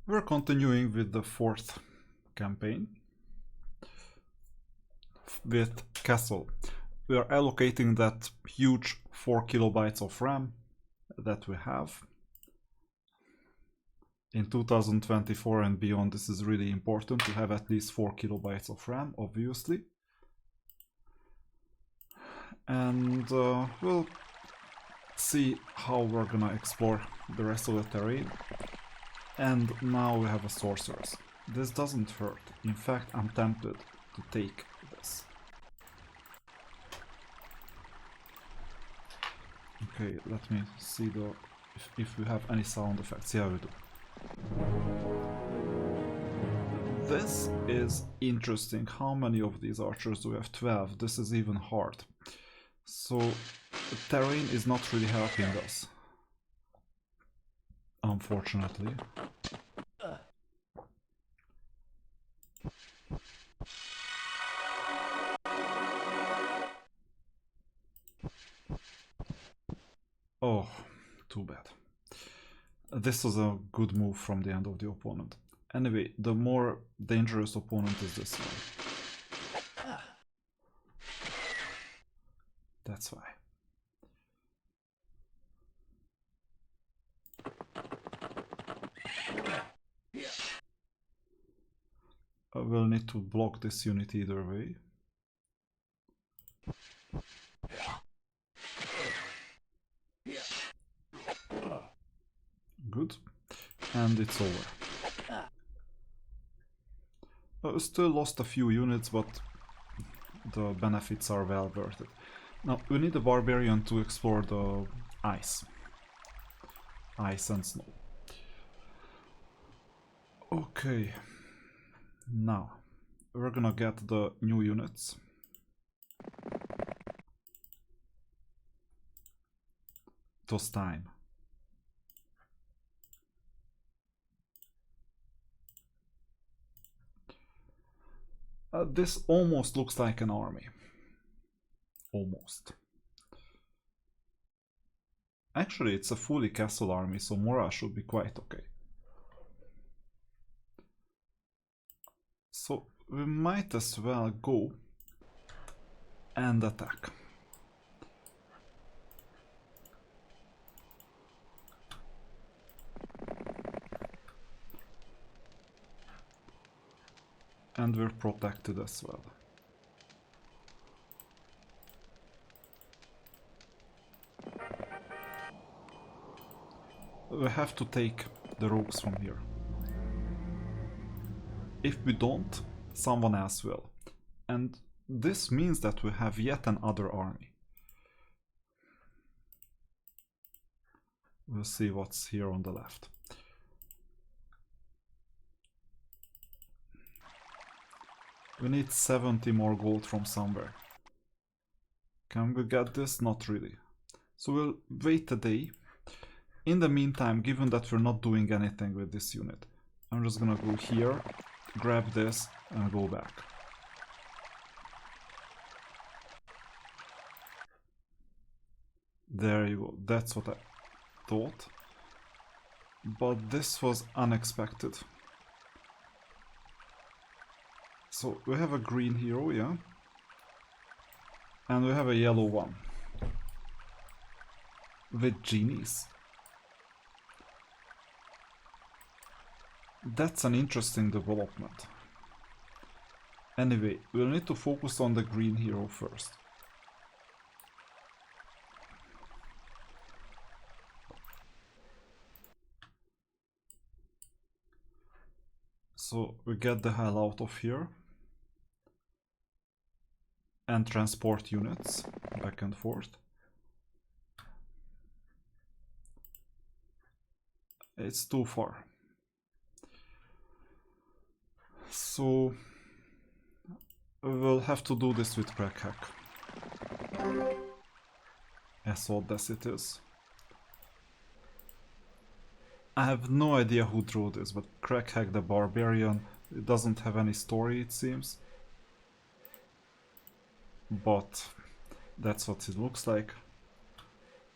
We're continuing with the fourth campaign with Castle. We are allocating that huge 4 kilobytes of RAM that we have. In 2024 and beyond, this is really important to have at least 4 kilobytes of RAM, obviously. And we'll see how we're gonna explore the rest of the terrain. And now we have a sorceress. This doesn't hurt. In fact, I'm tempted to take this. Okay, let me see if we have any sound effects. Yeah, we do. This is interesting. How many of these archers do we have? 12. This is even hard. So the terrain is not really helping us, unfortunately. Oh, too bad. This was a good move from the end of the opponent. Anyway, the more dangerous opponent is this one. That's why. I will need to block this unit either way. Good. And it's over. Still lost a few units, but the benefits are well worth it. Now, we need a barbarian to explore the ice. Ice and snow. Okay. Now, we're gonna get the new units. It was time. This almost looks like an army. Almost. Actually, it's a fully castle army, so morale should be quite okay. So we might as well go and attack. And we're protected as well. We have to take the rogues from here. If we don't, someone else will. And this means that we have yet another army. We'll see what's here on the left. We need 70 more gold from somewhere. Can we get this? Not really. So we'll wait a day. In the meantime, given that we're not doing anything with this unit, I'm just gonna go here, grab this, and go back. There you go. That's what I thought. But this was unexpected. So we have a green hero, yeah? And we have a yellow one. With genies. That's an interesting development. Anyway, we'll need to focus on the green hero first. So we get the hell out of here. And transport units back and forth. It's too far. So we'll have to do this with crack hack. As odd as it is. I have no idea who drew this, but crack hack the barbarian. It doesn't have any story, it seems. But that's what it looks like.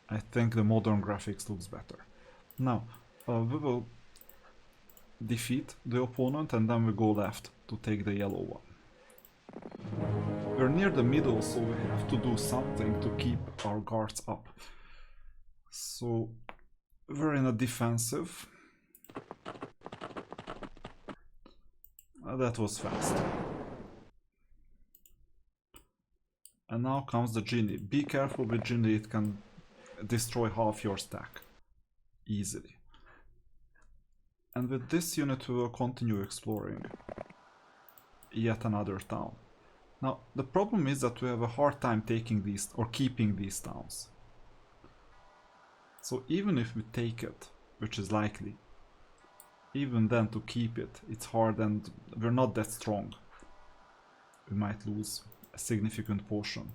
I think the modern graphics looks better. Now, we will defeat the opponent, and then we go left to take the yellow one. We're near the middle, so we have to do something to keep our guards up. So we're in a defensive. That was fast. And now comes the genie. Be careful with genie, it can destroy half your stack easily. And with this unit we will continue exploring yet another town. Now the problem is that we have a hard time taking these or keeping these towns. So even if we take it, which is likely, even then to keep it, it's hard and we're not that strong. We might lose a significant portion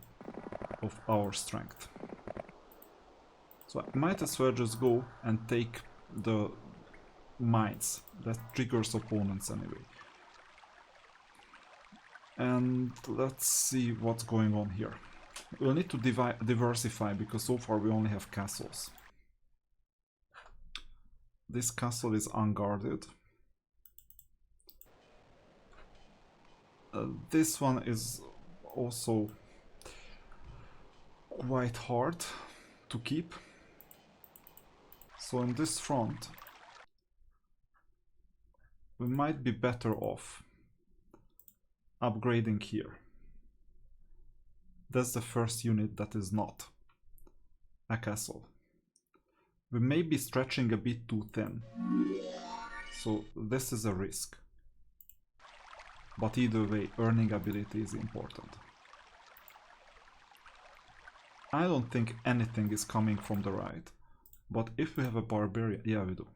of our strength. So I might as well just go and take the mines. That triggers opponents anyway. And let's see what's going on here. We'll need to diversify because so far we only have castles. This castle is unguarded. This one is also quite hard to keep. So in this front, we might be better off upgrading here. That's the first unit that is not a castle. We may be stretching a bit too thin, so this is a risk. But either way, earning ability is important. I don't think anything is coming from the right, but if we have a barbarian, yeah we do.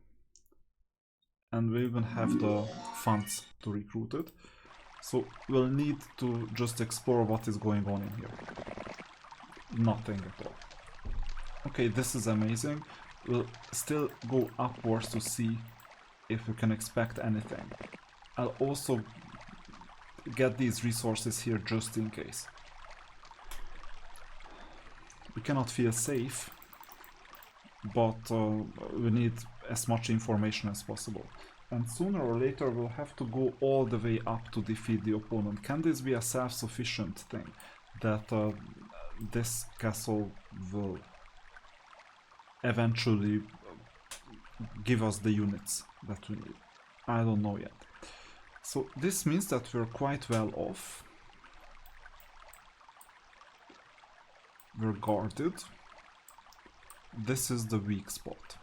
And we even have the funds to recruit it. So we'll need to just explore what is going on in here. Nothing at all. Okay, this is amazing. We'll still go upwards to see if we can expect anything. I'll also get these resources here just in case. We cannot feel safe, but we need as much information as possible. And sooner or later we'll have to go all the way up to defeat the opponent. Can this be a self-sufficient thing? That this castle will eventually give us the units that we need? I don't know yet. So this means that we're quite well off. We're guarded. This is the weak spot.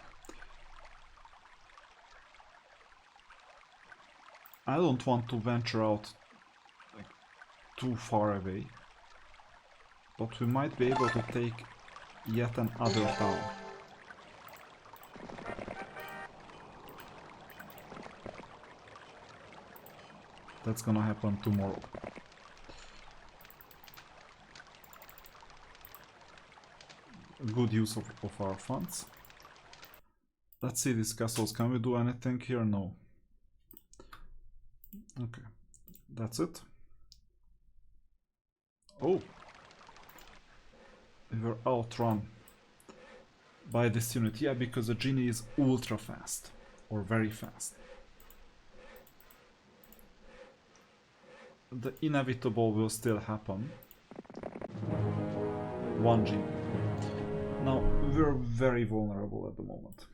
I don't want to venture out like too far away, but we might be able to take yet another town. That's gonna happen tomorrow. Good use of our funds. Let's see these castles. Can we do anything here? No. Okay, that's it. Oh, we were outrun by this unit. Yeah, because the genie is ultra fast, or very fast. The inevitable will still happen. One genie. Now, we're very vulnerable at the moment.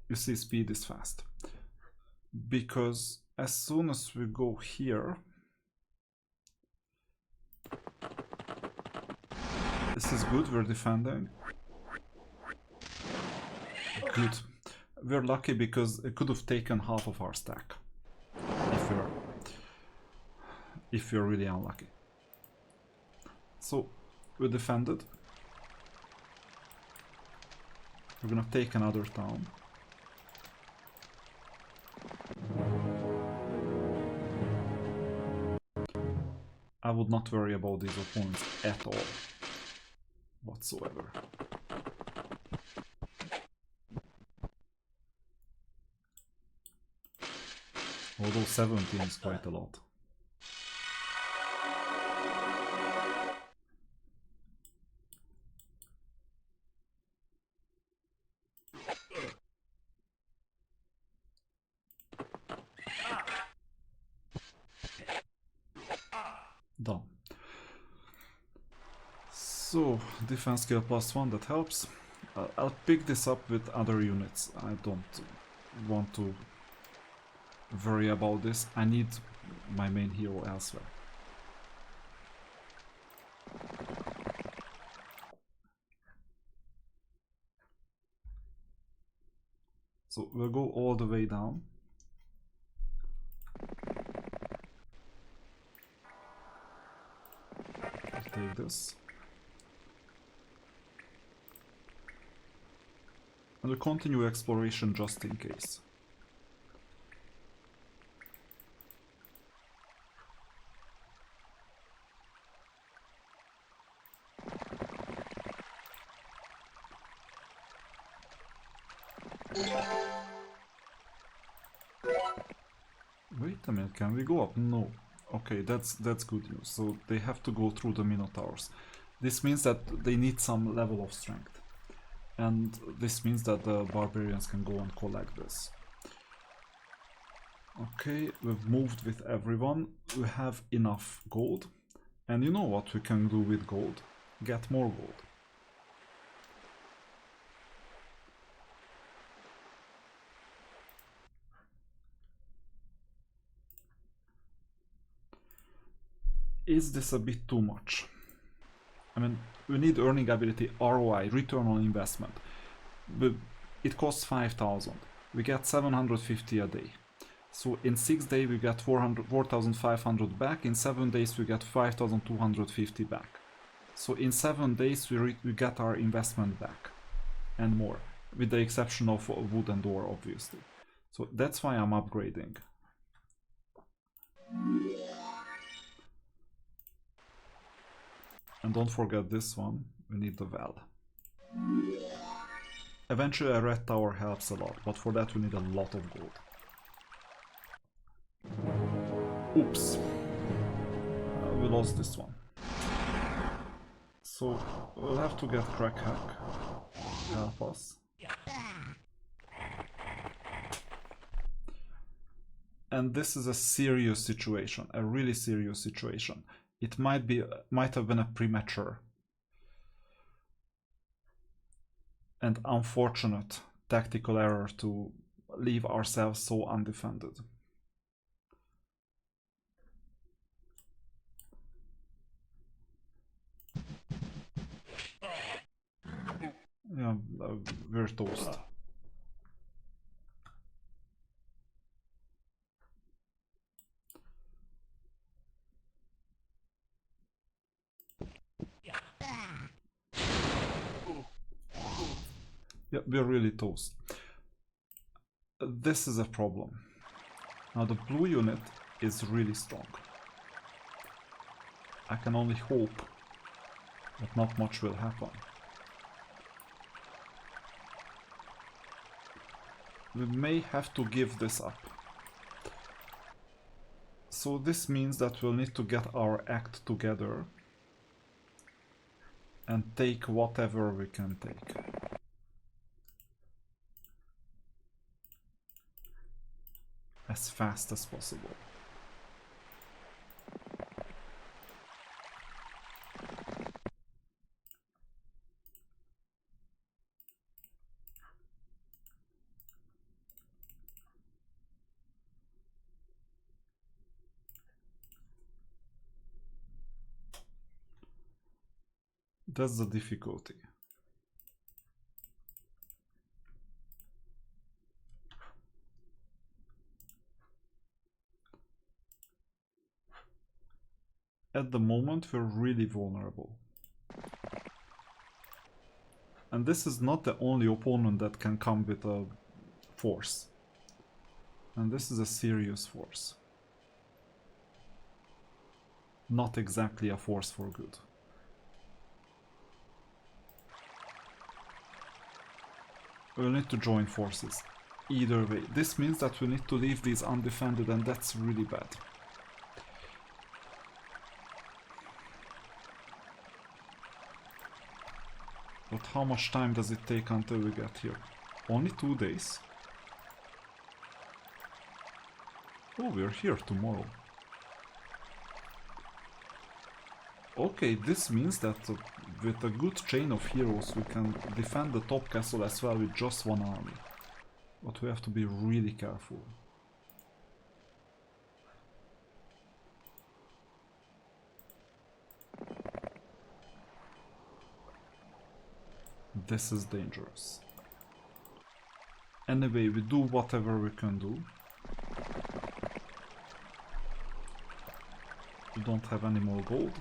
You see, speed is fast. Because as soon as we go here, this is good, we're defending. Good. We're lucky because it could have taken half of our stack if we're really unlucky. So we defended. We're gonna take another town. I would not worry about these opponents at all, whatsoever. Although 17 is quite a lot. Done. So, defense skill +1, that helps. I'll pick this up with other units. I don't want to worry about this. I need my main hero elsewhere. So we'll go all the way down. I'll take this. And we'll continue exploration just in case. Wait a minute, can we go up? No. Okay, that's good news. So they have to go through the Minotaurs. This means that they need some level of strength. And this means that the barbarians can go and collect this. Okay, we've moved with everyone. We have enough gold. And you know what we can do with gold? Get more gold. Is this a bit too much? I mean, we need earning ability, ROI, return on investment. But it costs 5,000. We get 750 a day. So in 6 days we get 4,500 back. In 7 days we get 5,250 back. So in 7 days we get our investment back. And more. With the exception of wood and ore, obviously. So that's why I'm upgrading. And don't forget this one, we need the well. Eventually a red tower helps a lot, but for that we need a lot of gold. Oops. We lost this one. So we'll have to get Crack Hack help us. And this is a serious situation, a really serious situation. It might have been a premature and unfortunate tactical error to leave ourselves so undefended. Yeah, we're toast. Yeah, we're really toast. This is a problem. Now the blue unit is really strong. I can only hope that not much will happen. We may have to give this up. So this means that we'll need to get our act together and take whatever we can take. As fast as possible. That's the difficulty. At the moment, we're really vulnerable. And this is not the only opponent that can come with a force. And this is a serious force. Not exactly a force for good. We'll need to join forces. Either way. This means that we need to leave these undefended, and that's really bad. But how much time does it take until we get here? Only 2 days? Oh, we're here tomorrow. Okay, this means that with a good chain of heroes we can defend the top castle as well with just one army. But we have to be really careful. This is dangerous. Anyway, we do whatever we can do. We don't have any more gold.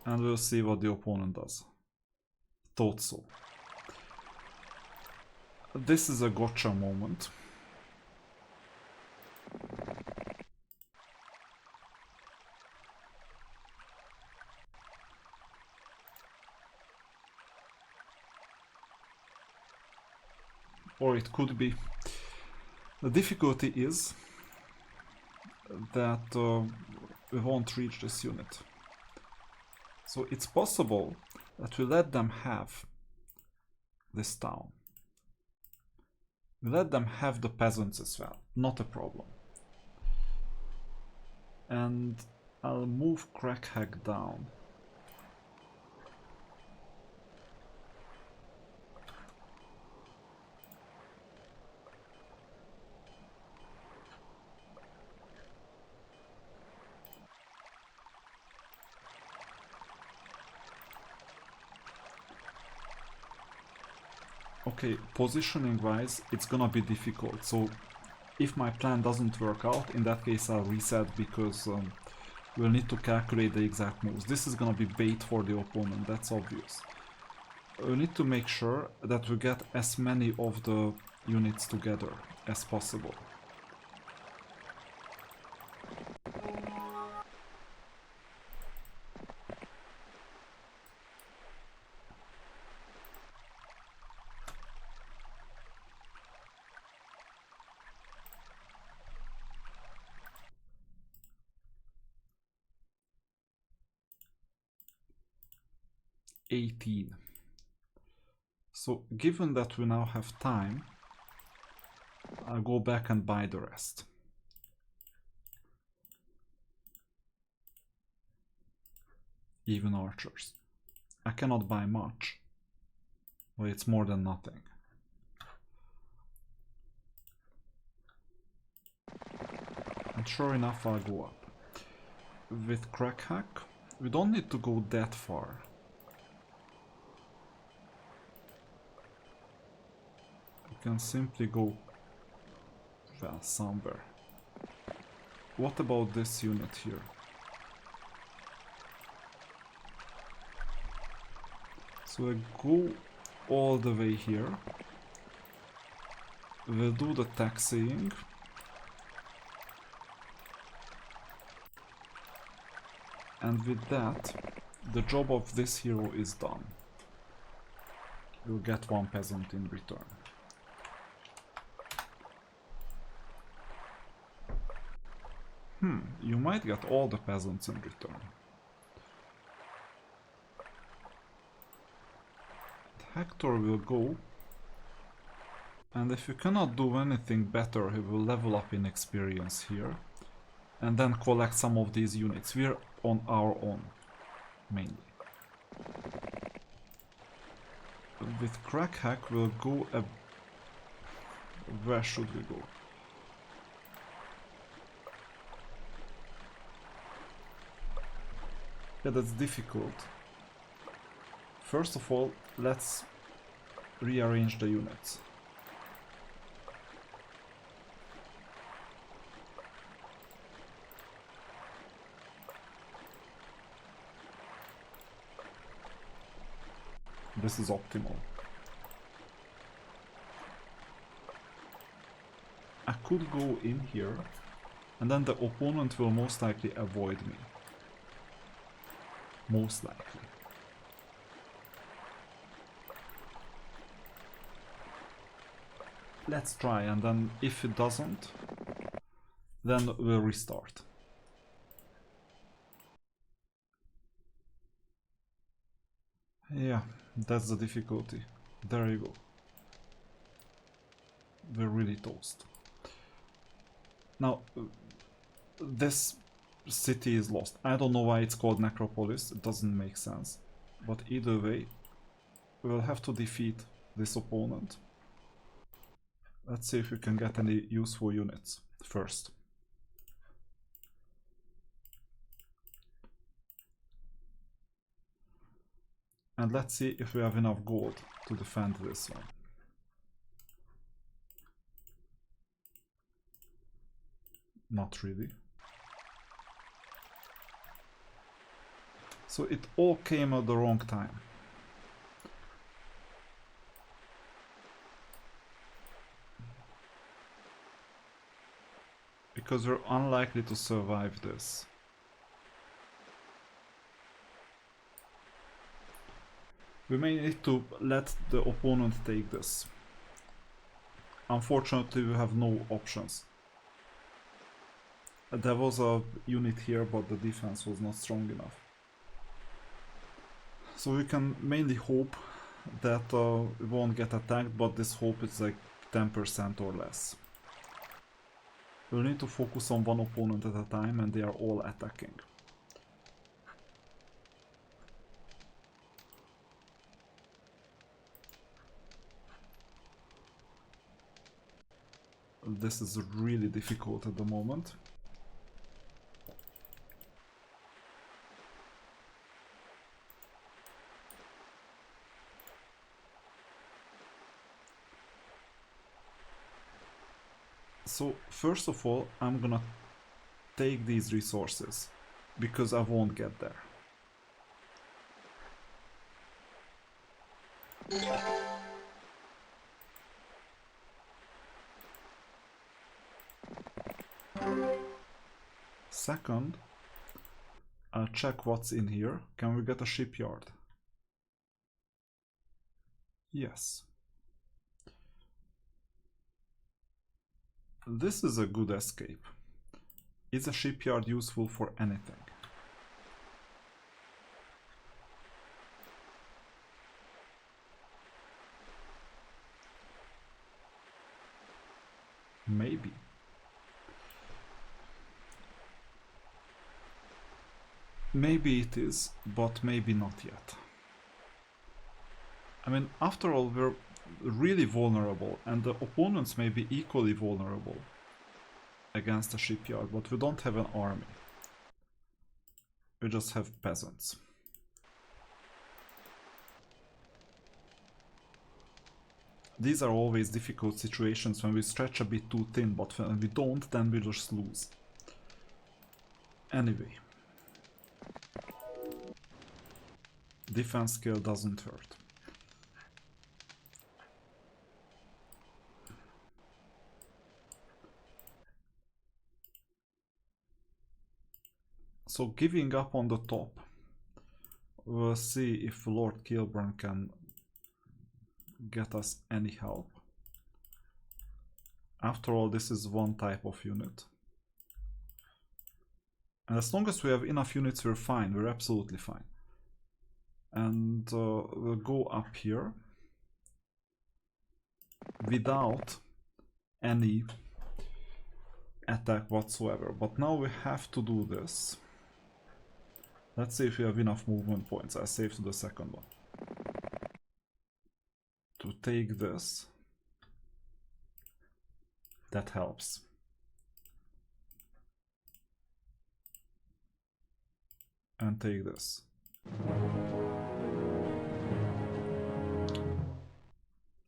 And we'll see what the opponent does. Thought so. This is a gotcha moment. Or it could be. The difficulty is that we won't reach this unit. So it's possible that we let them have this town. We let them have the peasants as well, not a problem. And I'll move Crackhack down. Okay, positioning wise, it's gonna be difficult, so if my plan doesn't work out, in that case I'll reset because we'll need to calculate the exact moves. This is gonna be bait for the opponent, that's obvious. We need to make sure that we get as many of the units together as possible. So given that we now have time, I'll go back and buy the rest. Even archers. I cannot buy much, but it's more than nothing. And sure enough, I'll go up. With Crackhack, we don't need to go that far. We can simply go, well, somewhere. What about this unit here? So I go all the way here. We'll do the taxiing. And with that, the job of this hero is done. You'll get one peasant in return. You might get all the peasants in return. Hector will go, and if you cannot do anything better, he will level up in experience here, and then collect some of these units. We're on our own, mainly. With Crackhack, we'll go where should we go? Yeah, that's difficult. First of all, let's rearrange the units. This is optimal. I could go in here, and then the opponent will most likely avoid me. Most likely. Let's try, and then if it doesn't, then we'll restart. Yeah, that's the difficulty. There you go. we're really toast. Now, this city is lost. I don't know why it's called Necropolis, it doesn't make sense. But either way, we'll have to defeat this opponent. Let's see if we can get any useful units first. And let's see if we have enough gold to defend this one. Not really. So it all came at the wrong time. Because we're unlikely to survive this. We may need to let the opponent take this. Unfortunately, we have no options. There was a unit here, but the defense was not strong enough. So we can mainly hope that we won't get attacked, but this hope is like 10% or less. We'll need to focus on one opponent at a time, and they are all attacking. This is really difficult at the moment. So first of all, I'm gonna take these resources because I won't get there. Second, I'll check what's in here. Can we get a shipyard? Yes. This is a good escape. Is a shipyard useful for anything? Maybe. Maybe it is, but maybe not yet. I mean, after all, we're really vulnerable, and the opponents may be equally vulnerable against a shipyard, but we don't have an army. We just have peasants. These are always difficult situations when we stretch a bit too thin, but when we don't, then we just lose. Anyway. Defense skill doesn't hurt. So giving up on the top, we'll see if Lord Kilburn can get us any help. After all, this is one type of unit. And as long as we have enough units, we're fine, we're absolutely fine. And we'll go up here without any attack whatsoever. But now we have to do this. Let's see if we have enough movement points. I save to the second one. To take this. That helps. And take this.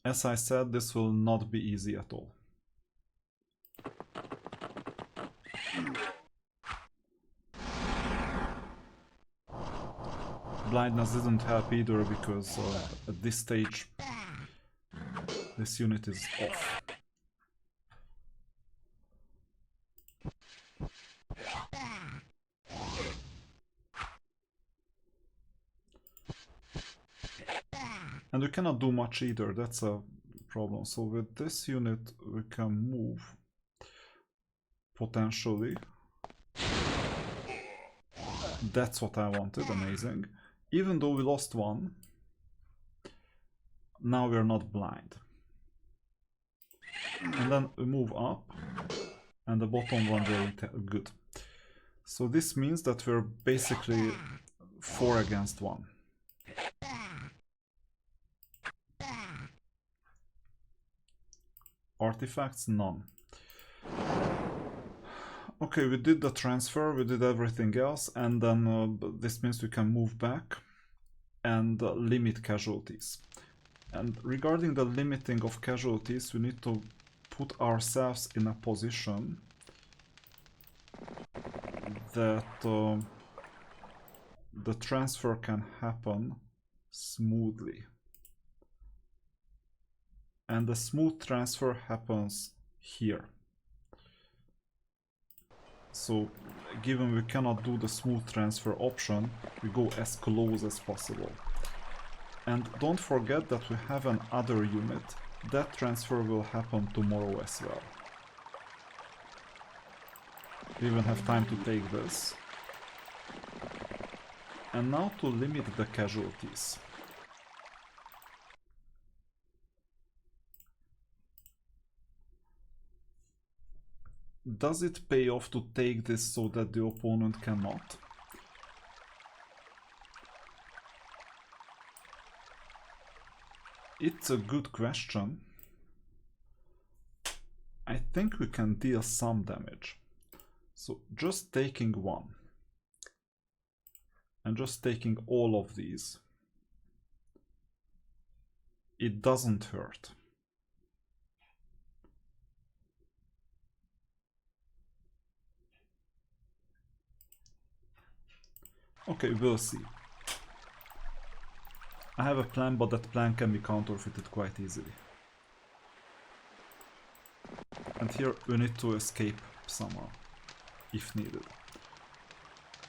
As I said, this will not be easy at all. Blindness didn't help either because at this stage this unit is off. And we cannot do much either, that's a problem. So with this unit we can move potentially. That's what I wanted, amazing. Even though we lost one, now we're not blind. And then we move up, and the bottom one will good. So this means that we're basically 4 against 1. Artifacts? None. Okay, we did the transfer, we did everything else, and then this means we can move back and limit casualties. And regarding the limiting of casualties, we need to put ourselves in a position that the transfer can happen smoothly. And the smooth transfer happens here. So, given we cannot do the smooth transfer option, we go as close as possible. And don't forget that we have another unit. That transfer will happen tomorrow as well. We even have time to take this. And now to limit the casualties. Does it pay off to take this so that the opponent cannot? It's a good question. I think we can deal some damage. So just taking one. And just taking all of these. It doesn't hurt. Okay, we'll see. I have a plan, but that plan can be counterfeited quite easily. And here we need to escape somehow, if needed.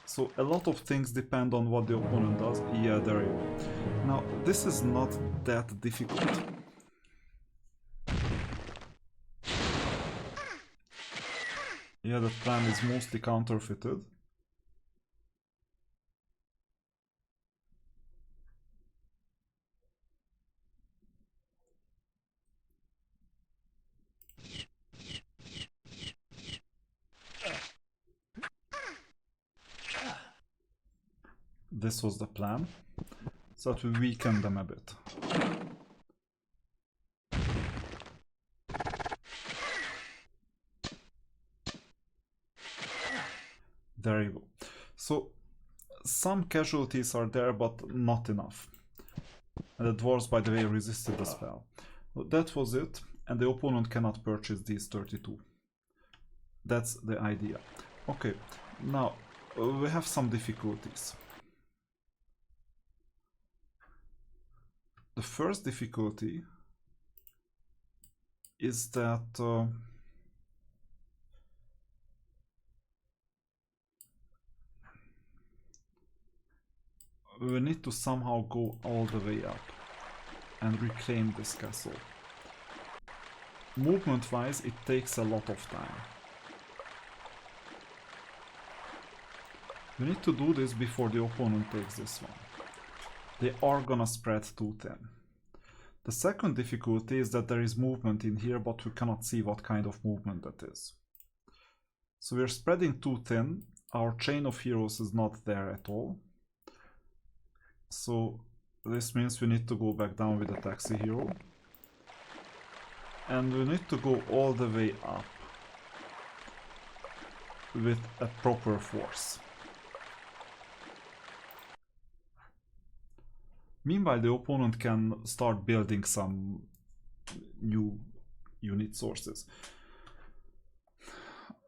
So a lot of things depend on what the opponent does. Yeah, there you go. Now, this is not that difficult. Yeah, that plan is mostly counterfeited. This was the plan, so that we weaken them a bit. There you go. So, some casualties are there, but not enough. And the dwarves, by the way, resisted the spell. So that was it, and the opponent cannot purchase these 32. That's the idea. Okay, now we have some difficulties. The first difficulty is that we need to somehow go all the way up and reclaim this castle. Movement wise, it takes a lot of time. We need to do this before the opponent takes this one. They are gonna spread too thin. The second difficulty is that there is movement in here, but we cannot see what kind of movement that is. So we're spreading too thin. Our chain of heroes is not there at all. So this means we need to go back down with a taxi hero. And we need to go all the way up with a proper force. Meanwhile, the opponent can start building some new unit sources.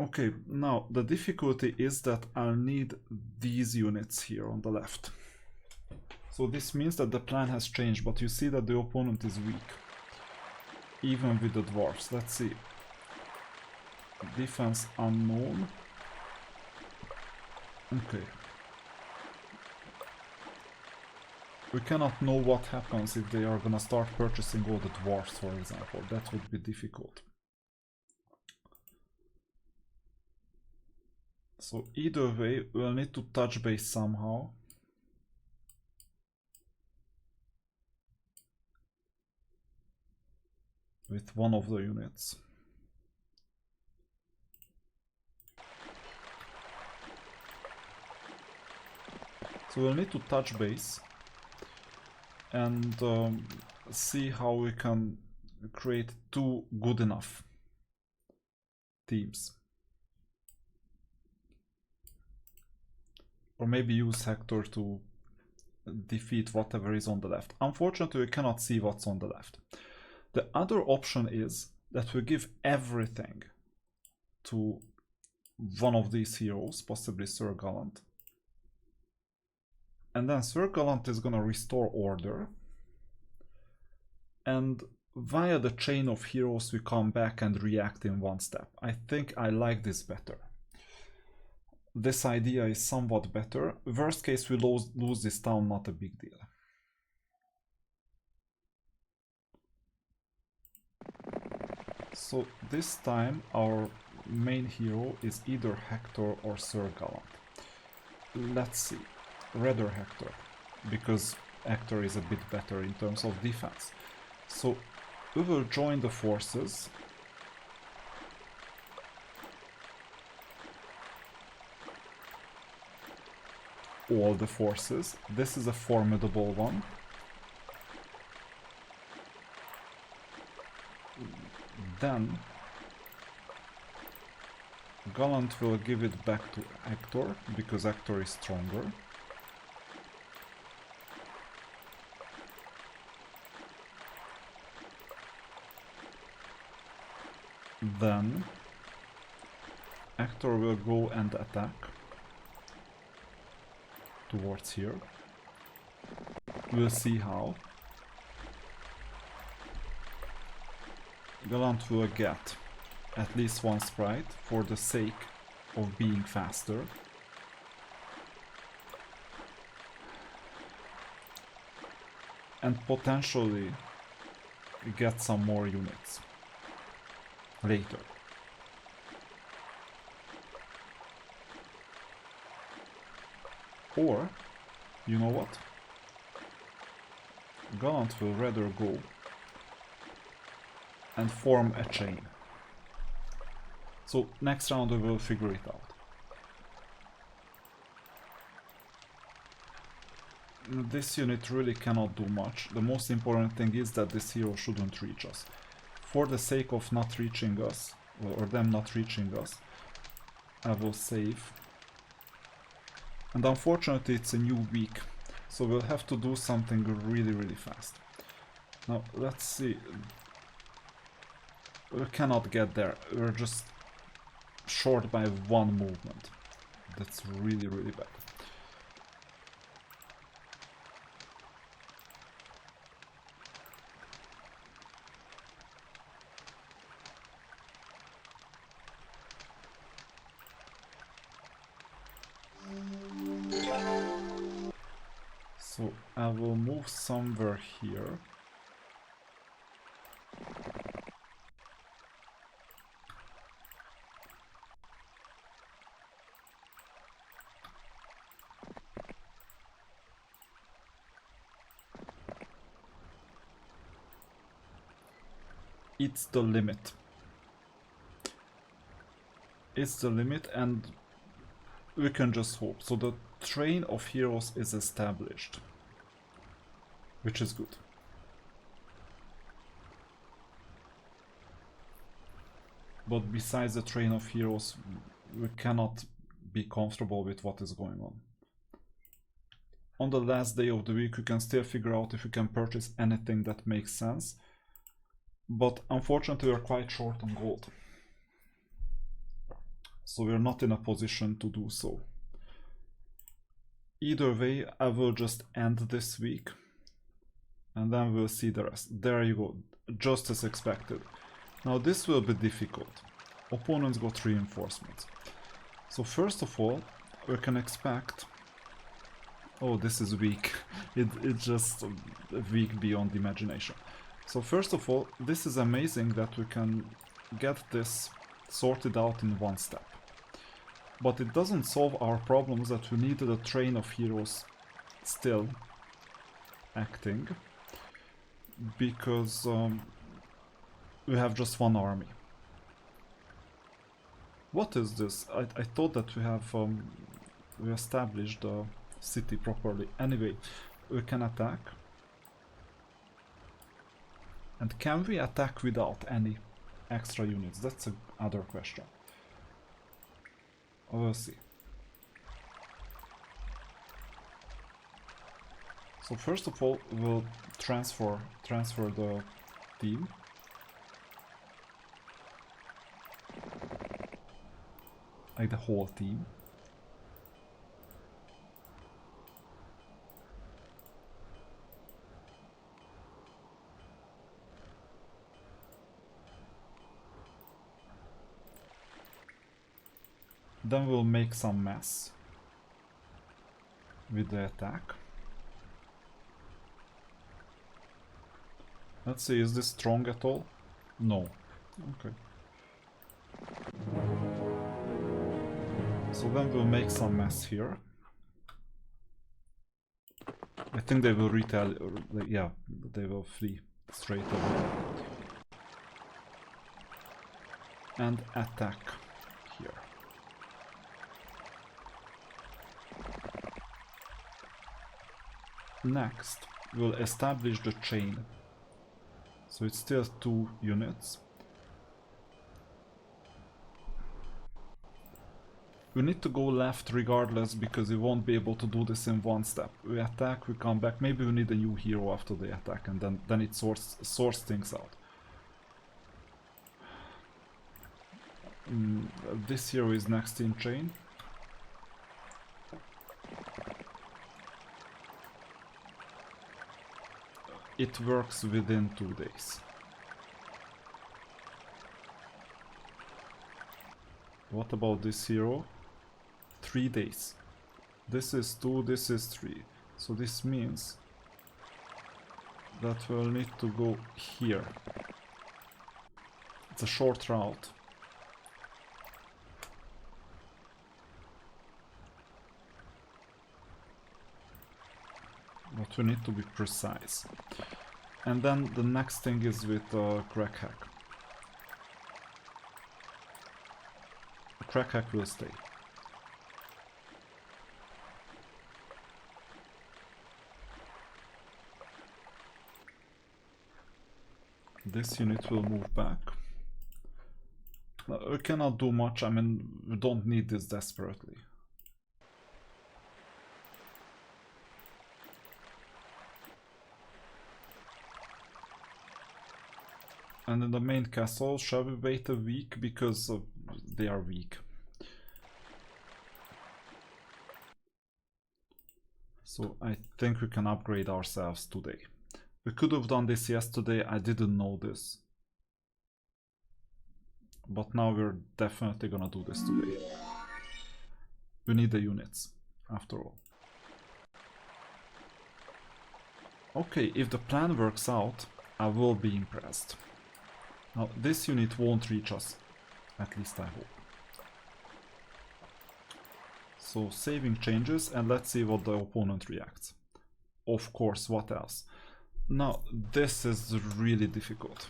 Okay, now the difficulty is that I'll need these units here on the left. So this means that the plan has changed, but you see that the opponent is weak. Even with the dwarves. Let's see. Defense unknown. Okay. We cannot know what happens if they are gonna start purchasing all the dwarves, for example. That would be difficult. So either way, we'll need to touch base somehow. With one of the units. So we'll need to touch base and see how we can create two good enough teams. Or maybe use Hector to defeat whatever is on the left. Unfortunately, we cannot see what's on the left. The other option is that we give everything to one of these heroes, possibly Sir Gallant. And then Sir Gallant is gonna restore order. And via the chain of heroes we come back and react in one step. I think I like this better. This idea is somewhat better. Worst case, we lose this town, not a big deal. So this time our main hero is either Hector or Sir Gallant. Let's see. Rather Hector, because Hector is a bit better in terms of defense. So we will join the forces. All the forces. This is a formidable one. Then Gallant will give it back to Hector, because Hector is stronger. Then Hector will go and attack towards here. We'll see how. Gallant will get at least one sprite for the sake of being faster. And potentially get some more units later. Or, you know what? Gallant will rather go and form a chain. So next round we will figure it out. This unit really cannot do much. The most important thing is that this hero shouldn't reach us. For the sake of not reaching us, or them not reaching us, I will save. And unfortunately it's a new week, so we'll have to do something really fast. Now let's see. We cannot get there. We're just short by one movement. That's really bad. So I will move somewhere here. It's the limit. It's the limit, and we can just hope. So the train of heroes is established, which is good. But besides the train of heroes, we cannot be comfortable with what is going on. On the last day of the week, we can still figure out if we can purchase anything that makes sense. But unfortunately, we're quite short on gold. So we're not in a position to do so. Either way, I will just end this week. And then we'll see the rest. There you go. Just as expected. Now this will be difficult. Opponents got reinforcements. So first of all, we can expect... Oh, this is weak. It's just weak beyond imagination. So first of all, this is amazing that we can get this sorted out in one step. But it doesn't solve our problems that we needed a train of heroes still acting. Because we have just one army. What is this? I thought that we have we established the city properly. Anyway, we can attack. And can we attack without any extra units? That's another question. We'll see. So first of all, we'll transfer the team. Like the whole team. Then we'll make some mess with the attack. Let's see, is this strong at all? No. Okay. So then we'll make some mess here. I think they will retaliate. Yeah, they will flee straight away. And attack here. Next, we'll establish the chain. So it's still 2 units. We need to go left regardless because we won't be able to do this in one step. We attack, we come back. Maybe we need a new hero after the attack, and then it sorts things out. This hero is next in chain. It works within 2 days. What about this hero? 3 days. This is 2, this is 3. So this means that we'll need to go here. It's a short route. But we need to be precise. And then the next thing is with crack hack. Crack hack will stay. This unit will move back. We cannot do much, I mean, we don't need this desperately. And in the main castle, shall we wait a week because they are weak? So I think we can upgrade ourselves today. We could have done this yesterday, I didn't know this. But now we're definitely gonna do this today. We need the units, after all. Okay, if the plan works out, I will be impressed. Now, this unit won't reach us, at least I hope. So, saving changes, and let's see what the opponent reacts. Of course, what else? Now, this is really difficult.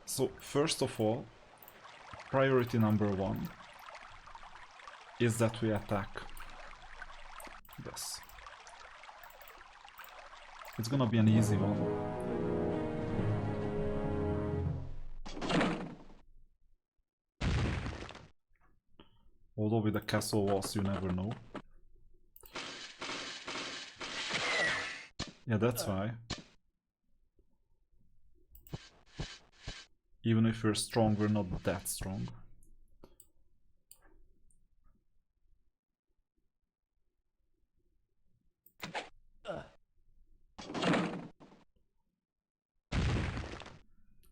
So, first of all, priority number 1 is that we attack this. It's gonna be an easy one. Although with the castle walls you never know. Yeah, that's why. Even if we're strong, we're not that strong.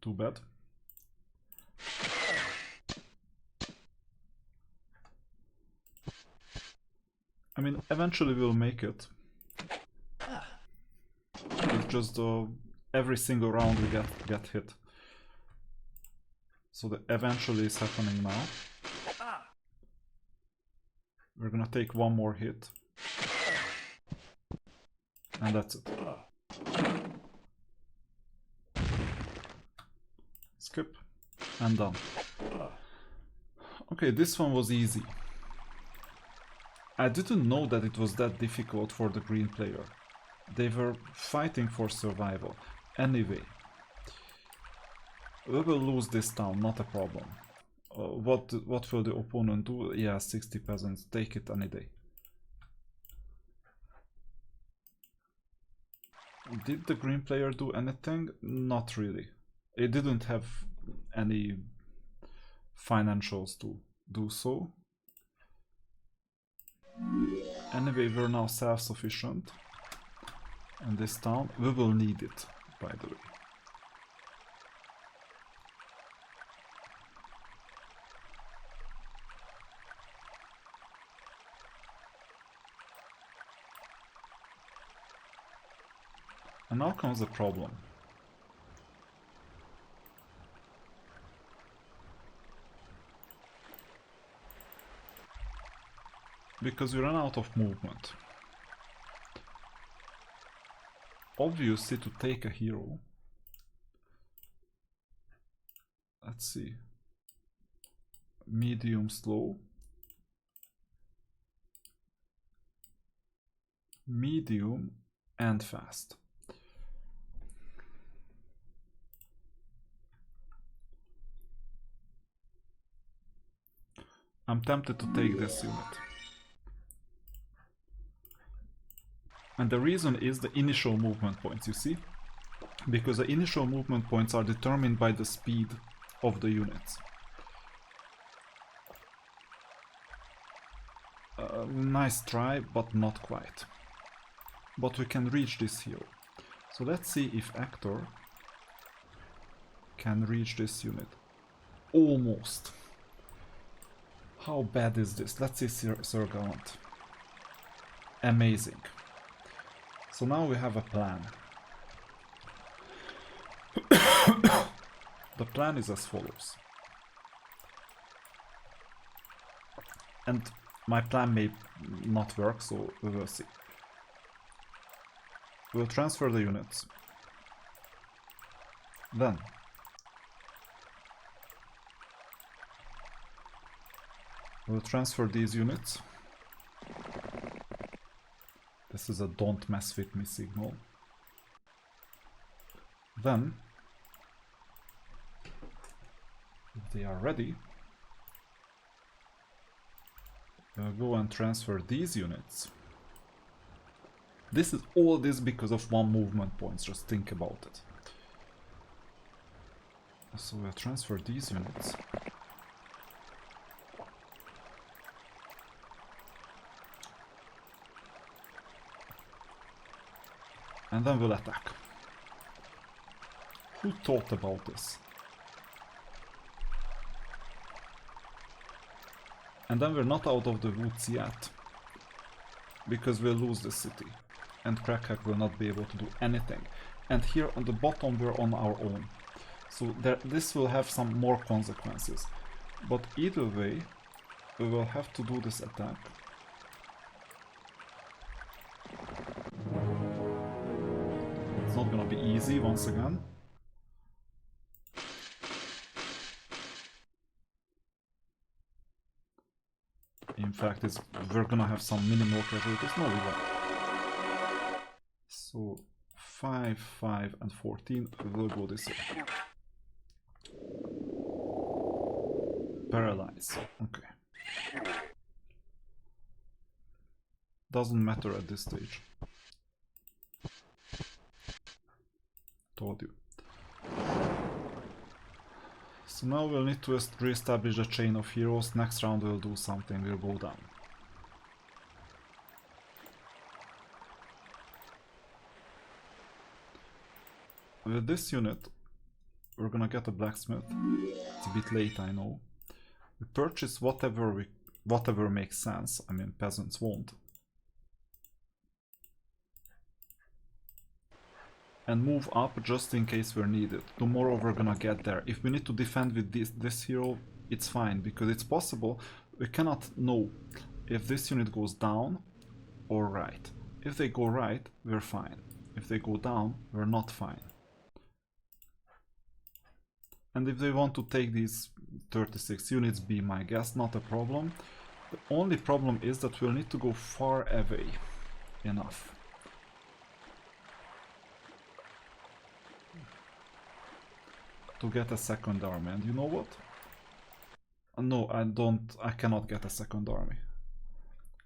Too bad. I mean, eventually we'll make it. It's just every single round we get hit. So the eventually is happening now. We're gonna take one more hit. And that's it. Skip. And done. Okay, this one was easy. I didn't know that it was that difficult for the green player. They were fighting for survival. Anyway, we will lose this town, not a problem. What will the opponent do? Yeah, 60 peasants, take it any day. Did the green player do anything? Not really. It didn't have any financials to do so. Anyway, we're now self-sufficient in this town. We will need it, by the way. And now comes the problem. Because we ran out of movement. Obviously, to take a hero, let's see, medium slow, medium and fast. I'm tempted to take this unit. And the reason is the initial movement points, you see? Because the initial movement points are determined by the speed of the units. Nice try, but not quite. But we can reach this hero. So let's see if Actor can reach this unit. Almost. How bad is this? Let's see Sir Gallant. Amazing. So now we have a plan. The plan is as follows. And my plan may not work, so we will see. We'll transfer the units. Then we'll transfer these units. This is a don't mess with me signal. Then, if they are ready, we'll go and transfer these units. This is all this because of one movement point, just think about it. So we'll transfer these units. And then we'll attack. Who thought about this? And then we're not out of the woods yet, because we'll lose the city, and Crackhack will not be able to do anything. And here on the bottom we're on our own, so this will have some more consequences. But either way, we will have to do this attack. It's not gonna be easy once again. In fact, we're gonna have some minimal casualties. No, we won't. So 5, 5, and 14 will go this way. Paralyze. Okay. Doesn't matter at this stage. Told you. So now we'll need to re-establish a chain of heroes. Next round we'll do something, we'll go down. With this unit, we're gonna get a blacksmith. It's a bit late, I know. We purchase whatever makes sense. I mean, peasants won't. And move up just in case we're needed. Tomorrow we're gonna get there. If we need to defend with this hero, it's fine, because it's possible. We cannot know if this unit goes down or right. If they go right, we're fine. If they go down, we're not fine. And if they want to take these 36 units, be my guest, not a problem. The only problem is that we'll need to go far away enough. To get a second army. And you know what? No, I cannot get a second army.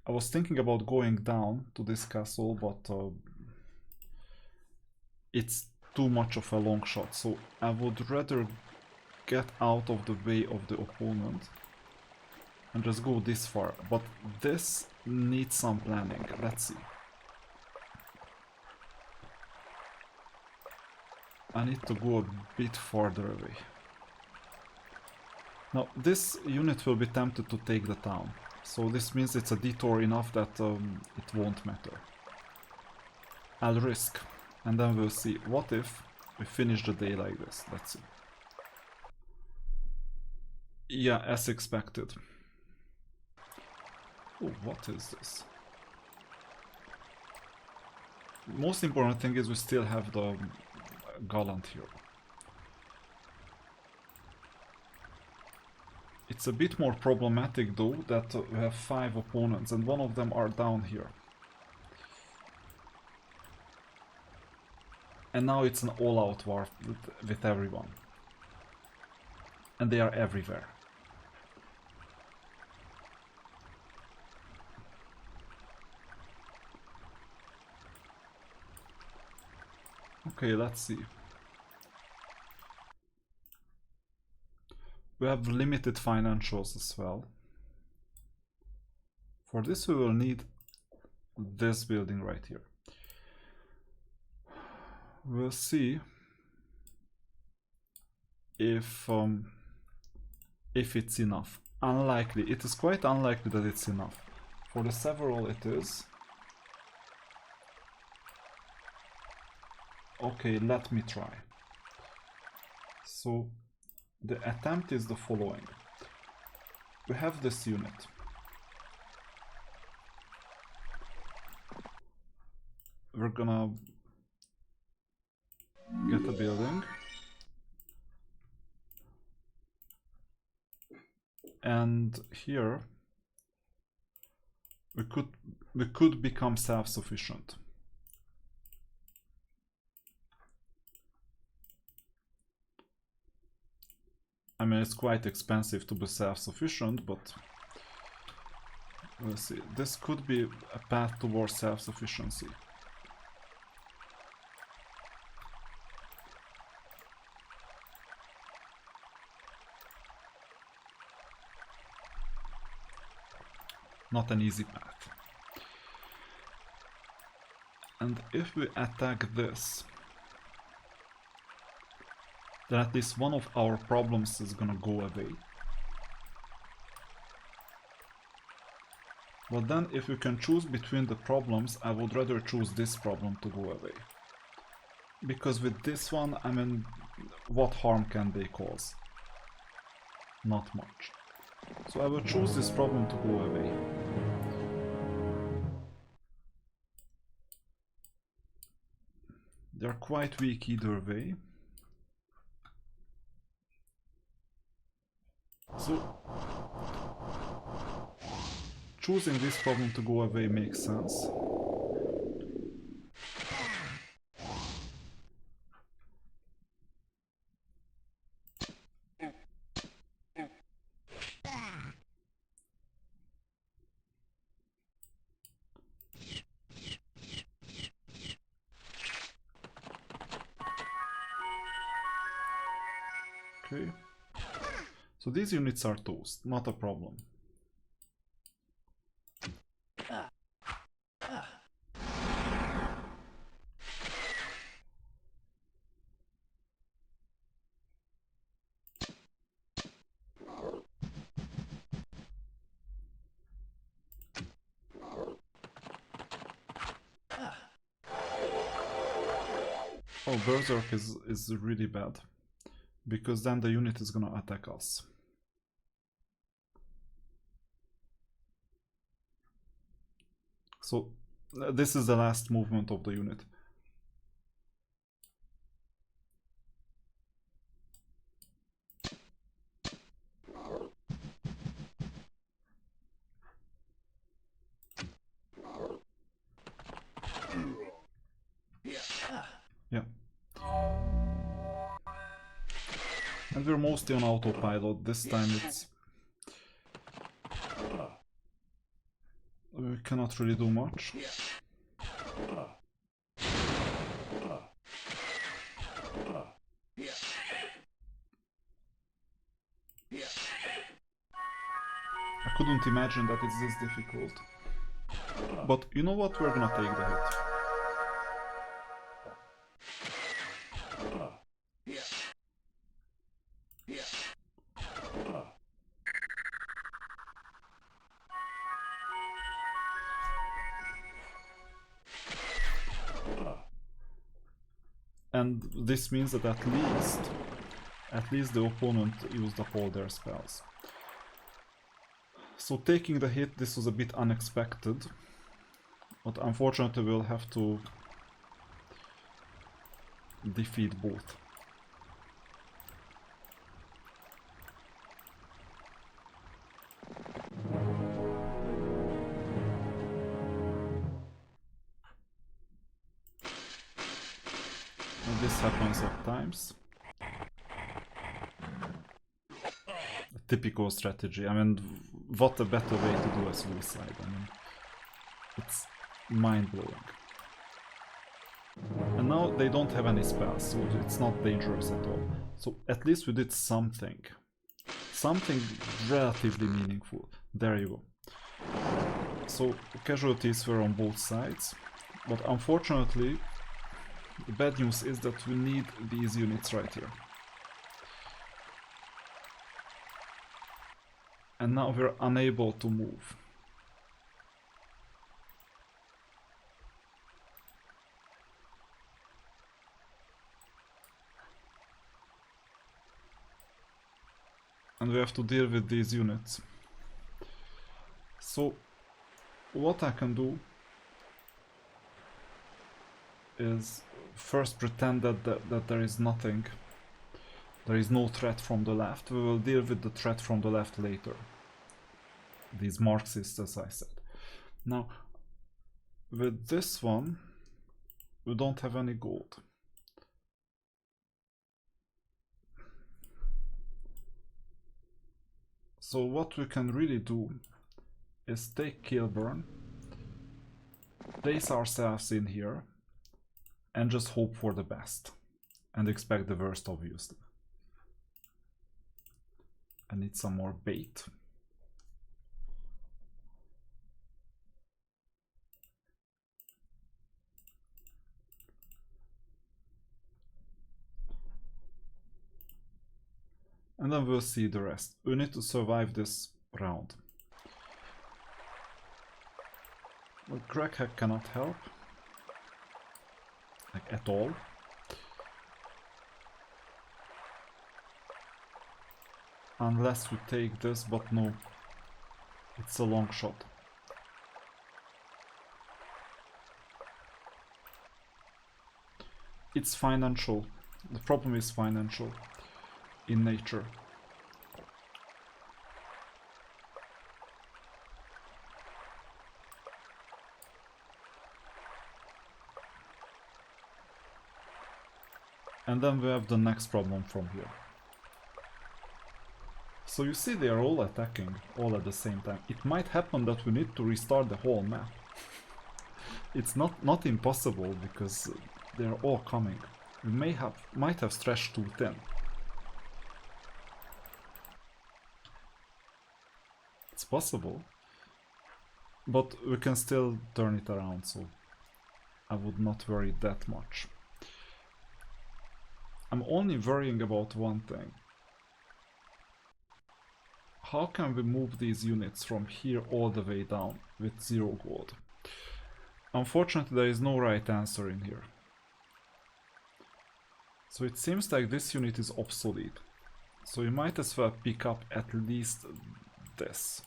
I was thinking about going down to this castle, but it's too much of a long shot, so I would rather get out of the way of the opponent and just go this far. But this needs some planning. Let's see. I need to go a bit farther away. Now, this unit will be tempted to take the town, so this means it's a detour enough that it won't matter. I'll risk, and then we'll see. What if we finish the day like this? Let's see. Yeah, as expected. Oh, what is this? Most important thing is we still have the Gallant here. It's a bit more problematic though that we have 5 opponents and one of them are down here. And now it's an all-out war with everyone. And they are everywhere. Okay, let's see. We have limited financials as well. For this we will need this building right here. We'll see if it's enough. Unlikely. It is quite unlikely that it's enough. For the several it is. Okay, let me try. So the attempt is the following. We have this unit. We're gonna get a building. And here we could become self-sufficient. I mean, it's quite expensive to be self-sufficient, but let's see. This could be a path towards self-sufficiency. Not an easy path. And if we attack this, then at least one of our problems is gonna go away. But then if we can choose between the problems, I would rather choose this problem to go away. Because with this one, I mean, what harm can they cause? Not much. So I will choose this problem to go away. They're quite weak either way. So choosing this problem to go away makes sense. Okay. So these units are toast, not a problem. Oh, Berserk is really bad, because then the unit is gonna attack us. So this is the last movement of the unit. Yeah. And we're mostly on autopilot. This time it's... we cannot really do much. I couldn't imagine that it's this difficult. But you know what? We're gonna take the hit. And this means that at least the opponent used up all their spells. So taking the hit, this was a bit unexpected, but unfortunately we'll have to defeat both. And this happens at times. A typical strategy. I mean, what a better way to do a suicide. I mean, it's mind-blowing. And now they don't have any spells, so it's not dangerous at all. So at least we did something. Something relatively meaningful. There you go. So casualties were on both sides, but unfortunately the bad news is that we need these units right here. And now we're unable to move. And we have to deal with these units. So what I can do is first pretend that there is nothing. There is no threat from the left. We will deal with the threat from the left later. These Marxists, as I said. Now, with this one, we don't have any gold. So what we can really do is take Kilburn, place ourselves in here, and just hope for the best. And expect the worst, obviously. I need some more bait. And then we'll see the rest. We need to survive this round. Well, Crackhack cannot help. Like, at all. Unless we take this, but no. It's a long shot. It's financial. The problem is financial in nature. And then we have the next problem from here. So you see they are all attacking all at the same time. It might happen that we need to restart the whole map. It's not impossible because they're all coming. We might have stretched too thin. It's possible. But we can still turn it around, so I would not worry that much. I'm only worrying about one thing. How can we move these units from here all the way down with 0 gold? Unfortunately, there is no right answer in here. So it seems like this unit is obsolete. So we might as well pick up at least this.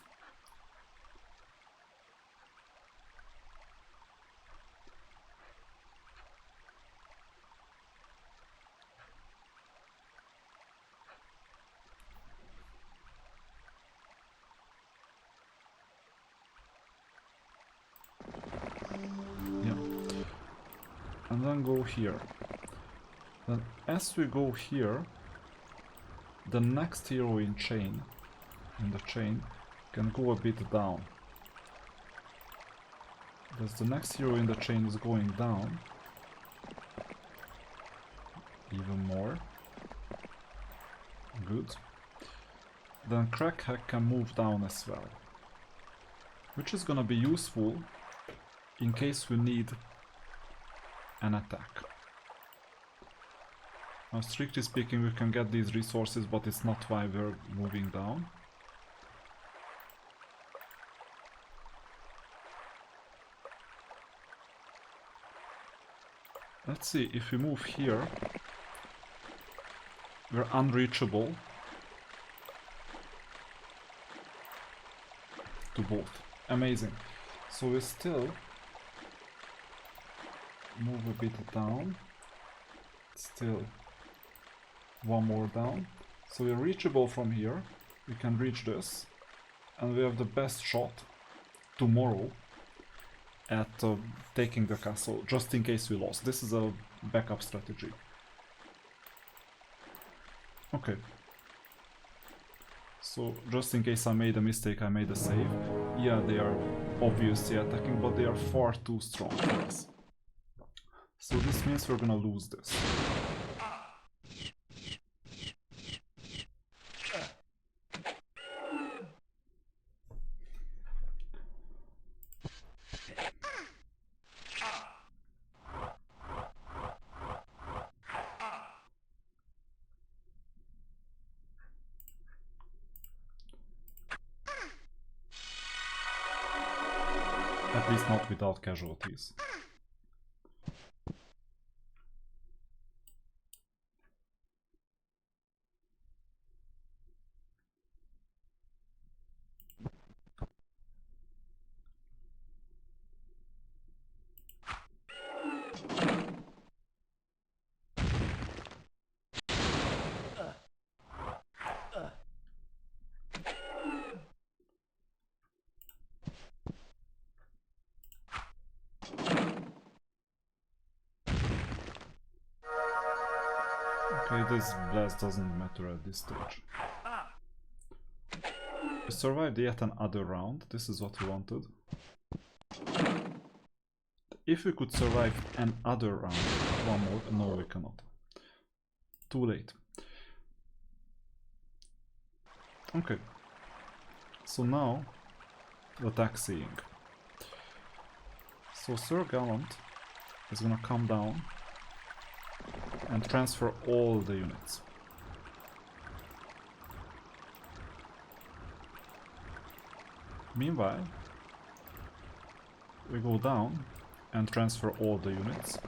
And then go here. Then as we go here, the next hero in the chain, can go a bit down. As the next hero in the chain is going down, even more. Good. Then Crackhack can move down as well, which is gonna be useful in case we need an attack. Now, strictly speaking, we can get these resources, but it's not why we're moving down. Let's see, if we move here, we're unreachable to both. Amazing. So we still move a bit down. Still one more down. So we're reachable from here. We can reach this. And we have the best shot tomorrow at taking the castle, just in case we lost. This is a backup strategy. Okay. So, just in case I made a mistake, I made a save. Yeah, they are obviously attacking, but they are far too strong for us. So this means we're gonna lose this. At least not without casualties. Okay, this blast doesn't matter at this stage. We survived yet another round. This is what we wanted. If we could survive another round, one more, no we cannot. Too late. Okay. So now, the taxiing. So Sir Gallant is gonna come down and transfer all the units. Meanwhile, we go down and transfer all the units.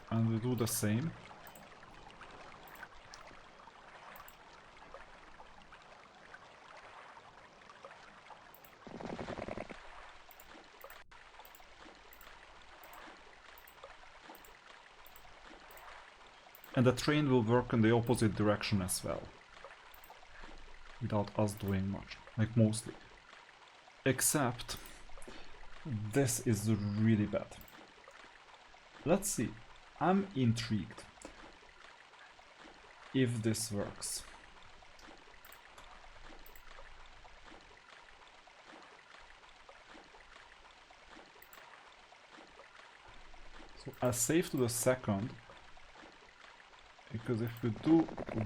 And we do the same. And the train will work in the opposite direction as well. Without us doing much. Like mostly. Except this is really bad. Let's see. I'm intrigued if this works. So I save to the second. Because if we do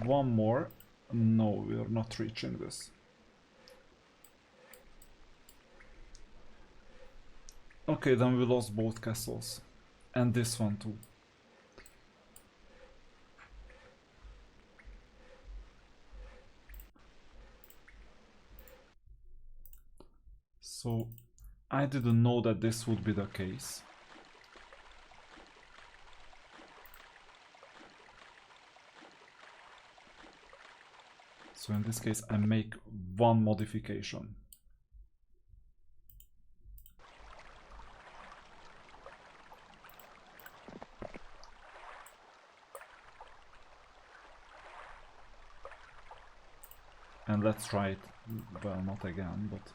one more, no, we are not reaching this. Okay, then we lost both castles. And this one too. So, I didn't know that this would be the case. So in this case I make one modification. And let's try it, well, not again, but...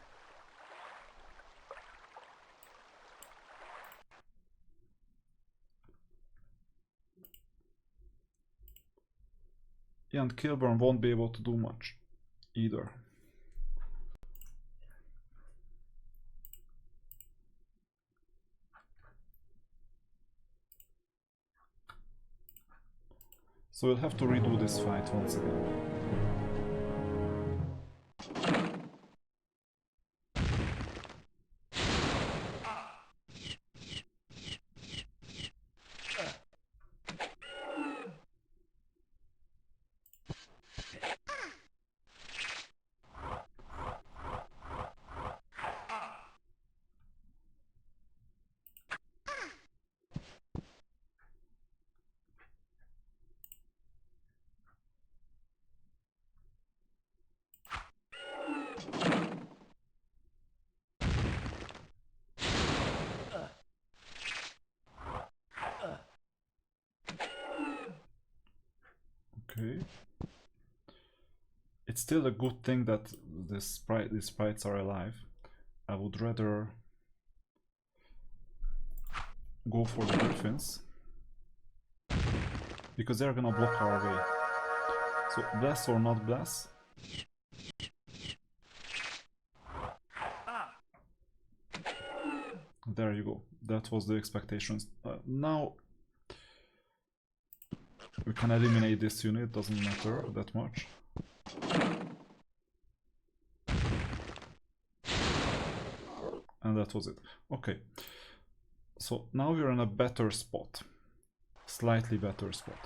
Yeah, and Kilburn won't be able to do much either. So we'll have to redo this fight once again. Okay. It's still a good thing that these sprites are alive. I would rather go for the griffins, because they're gonna block our way. So bless or not bless. There you go. That was the expectations. Now we can eliminate this unit, doesn't matter that much. And that was it. Okay. So now we're in a better spot. Slightly better spot.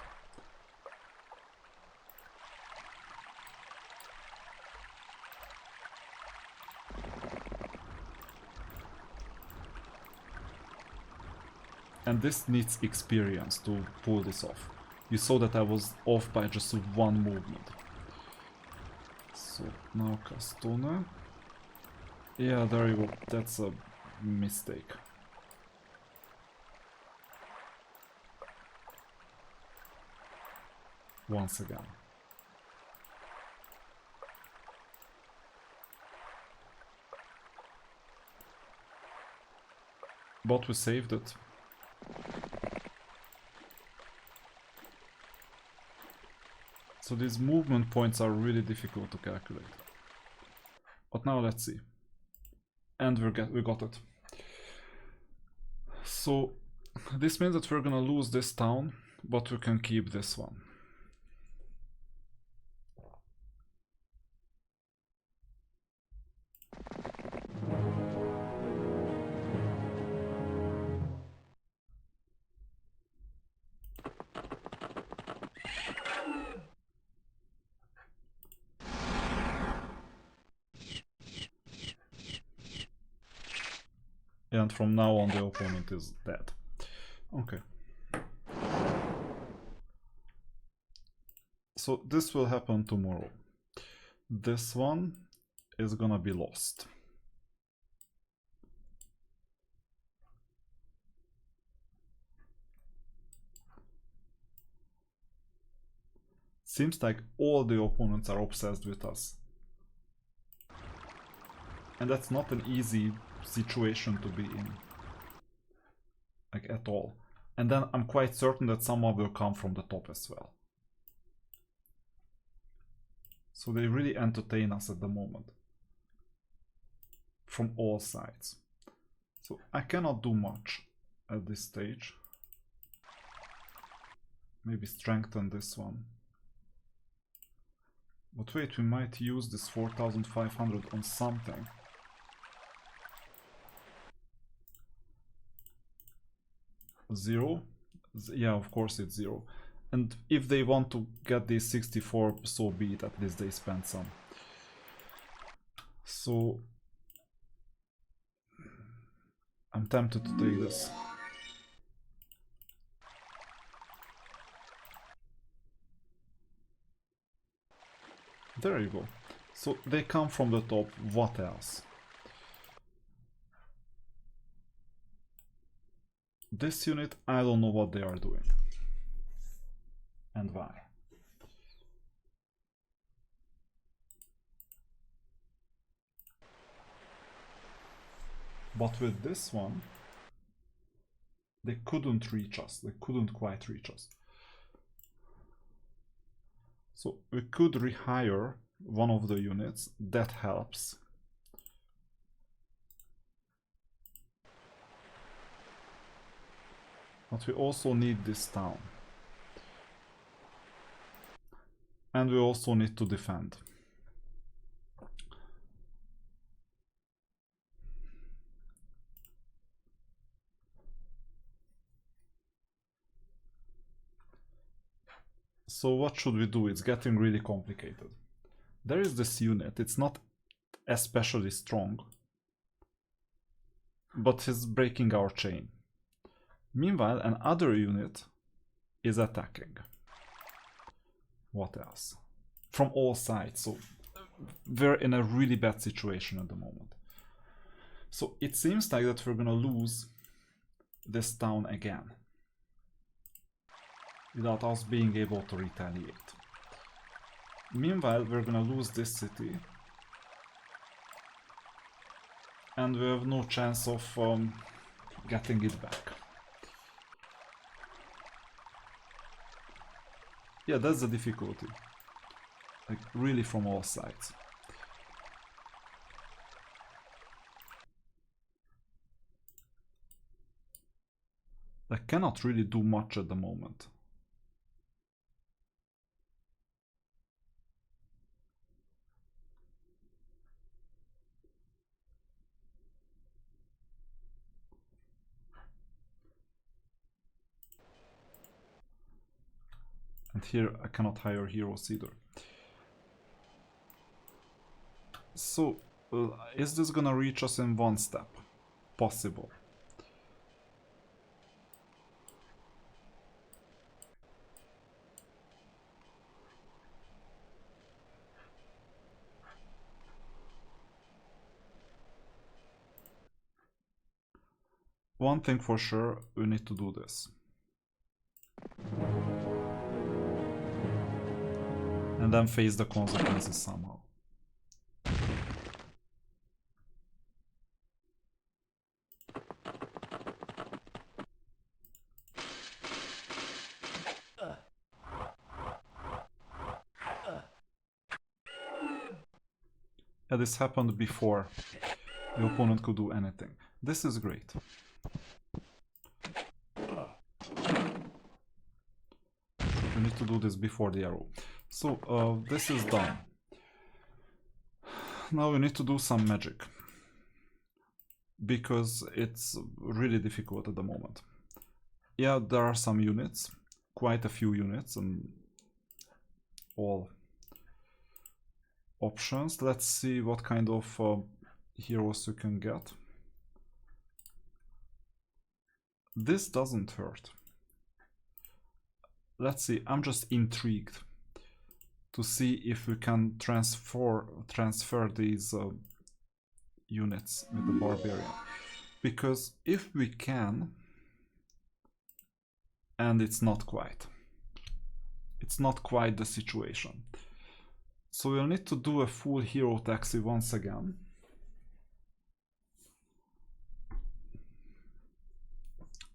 And this needs experience to pull this off. You saw that I was off by just one movement. So now Castona. Yeah, there you go. That's a mistake. Once again. But we saved it. So these movement points are really difficult to calculate. But now let's see. And we got it. So this means that we're gonna lose this town, but we can keep this one. And from now on the opponent is dead. Okay. So this will happen tomorrow. This one is gonna be lost. Seems like all the opponents are obsessed with us. And that's not an easy situation to be in. Like, at all. And then I'm quite certain that someone will come from the top as well. So they really entertain us at the moment. From all sides. So I cannot do much at this stage. Maybe strengthen this one. But wait, we might use this 4,500 on something. Zero? Yeah, of course it's zero. And if they want to get these 64, so be it, at least they spend some. So I'm tempted to take this. There you go. So they come from the top, what else? This unit, I don't know what they are doing. And why. But with this one, they couldn't reach us. They couldn't quite reach us. So we could rehire one of the units, that helps. But we also need this town. And we also need to defend. So what should we do? It's getting really complicated. There is this unit, it's not especially strong, but it's breaking our chain. Meanwhile, another unit is attacking. What else? From all sides, so we're in a really bad situation at the moment. So it seems like that we're gonna lose this town again, without us being able to retaliate. Meanwhile, we're gonna lose this city, and we have no chance of getting it back. Yeah, that's the difficulty. Like, really from all sides. I cannot really do much at the moment. And here I cannot hire heroes either. So, is this gonna reach us in one step? Possible. One thing for sure, we need to do this. And then face the consequences somehow. Yeah, this happened before the opponent could do anything. This is great. We need to do this before the arrow. So, this is done. Now we need to do some magic, because it's really difficult at the moment. Yeah, there are some units, quite a few units, and all options. Let's see what kind of heroes you can get. This doesn't hurt. Let's see, I'm just intrigued to see if we can transfer these units with the barbarian. Because if we can, and it's not quite the situation. So we'll need to do a full hero taxi once again.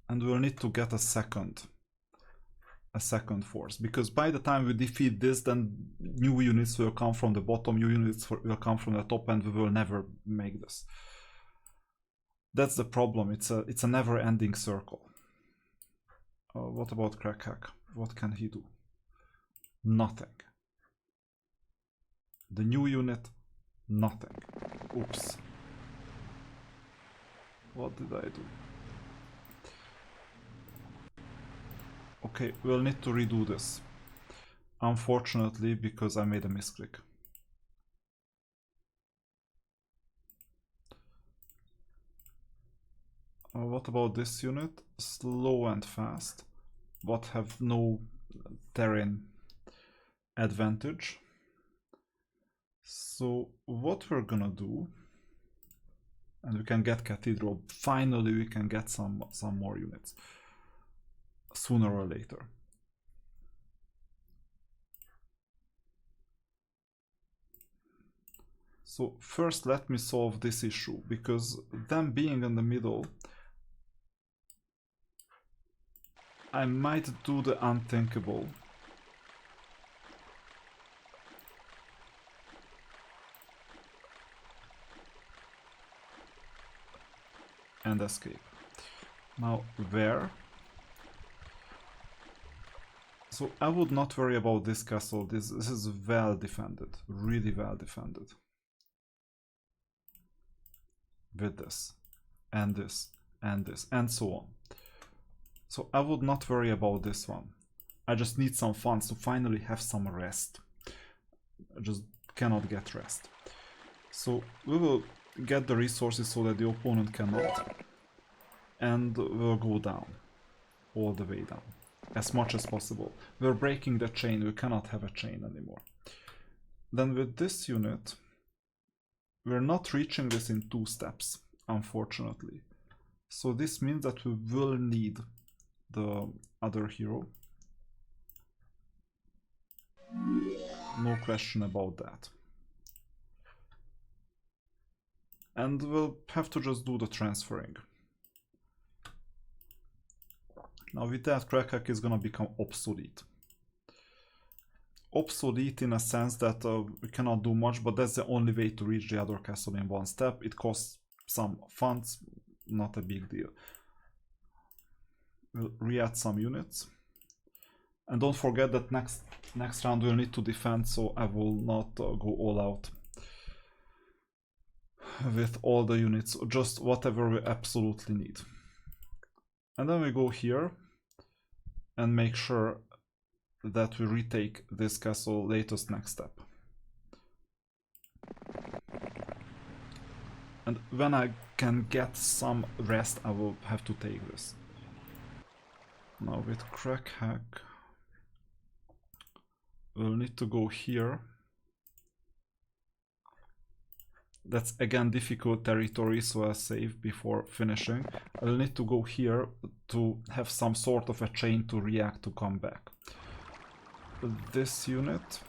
And we'll need to get a second force, because by the time we defeat this, then new units will come from the bottom, new units will come from the top, and we will never make this. That's the problem. It's a never-ending circle. What about Crackhack? What can he do? Nothing. The new unit, nothing. Oops. What did I do? Okay, we'll need to redo this. Unfortunately, because I made a misclick. What about this unit? Slow and fast, but have no terrain advantage. So what we're gonna do, and we can get Cathedral, finally we can get some more units, sooner or later. So first let me solve this issue, because them being in the middle, I might do the unthinkable and escape. Now, where? So I would not worry about this castle. This is well defended, really well defended. With this, and this, and this, and so on. So I would not worry about this one. I just need some funds to finally have some rest. I just cannot get rest. So we will get the resources so that the opponent cannot. And we'll go down. All the way down. As much as possible. We're breaking the chain. We cannot have a chain anymore. Then with this unit, we're not reaching this in 2 steps, unfortunately. So this means that we will need the other hero. No question about that. And we'll have to just do the transferring. Now with that, Crackhack is gonna become obsolete. Obsolete in a sense that we cannot do much, but that's the only way to reach the other castle in 1 step. It costs some funds, not a big deal. We'll re-add some units. And don't forget that next round we'll need to defend, so I will not go all out with all the units, just whatever we absolutely need. And then we go here and make sure that we retake this castle latest next step. And when I can get some rest, I will have to take this. Now with Crackhack, we'll need to go here. That's again difficult territory, so I'll save before finishing. I'll need to go here to have some sort of a chain to react to come back. This unit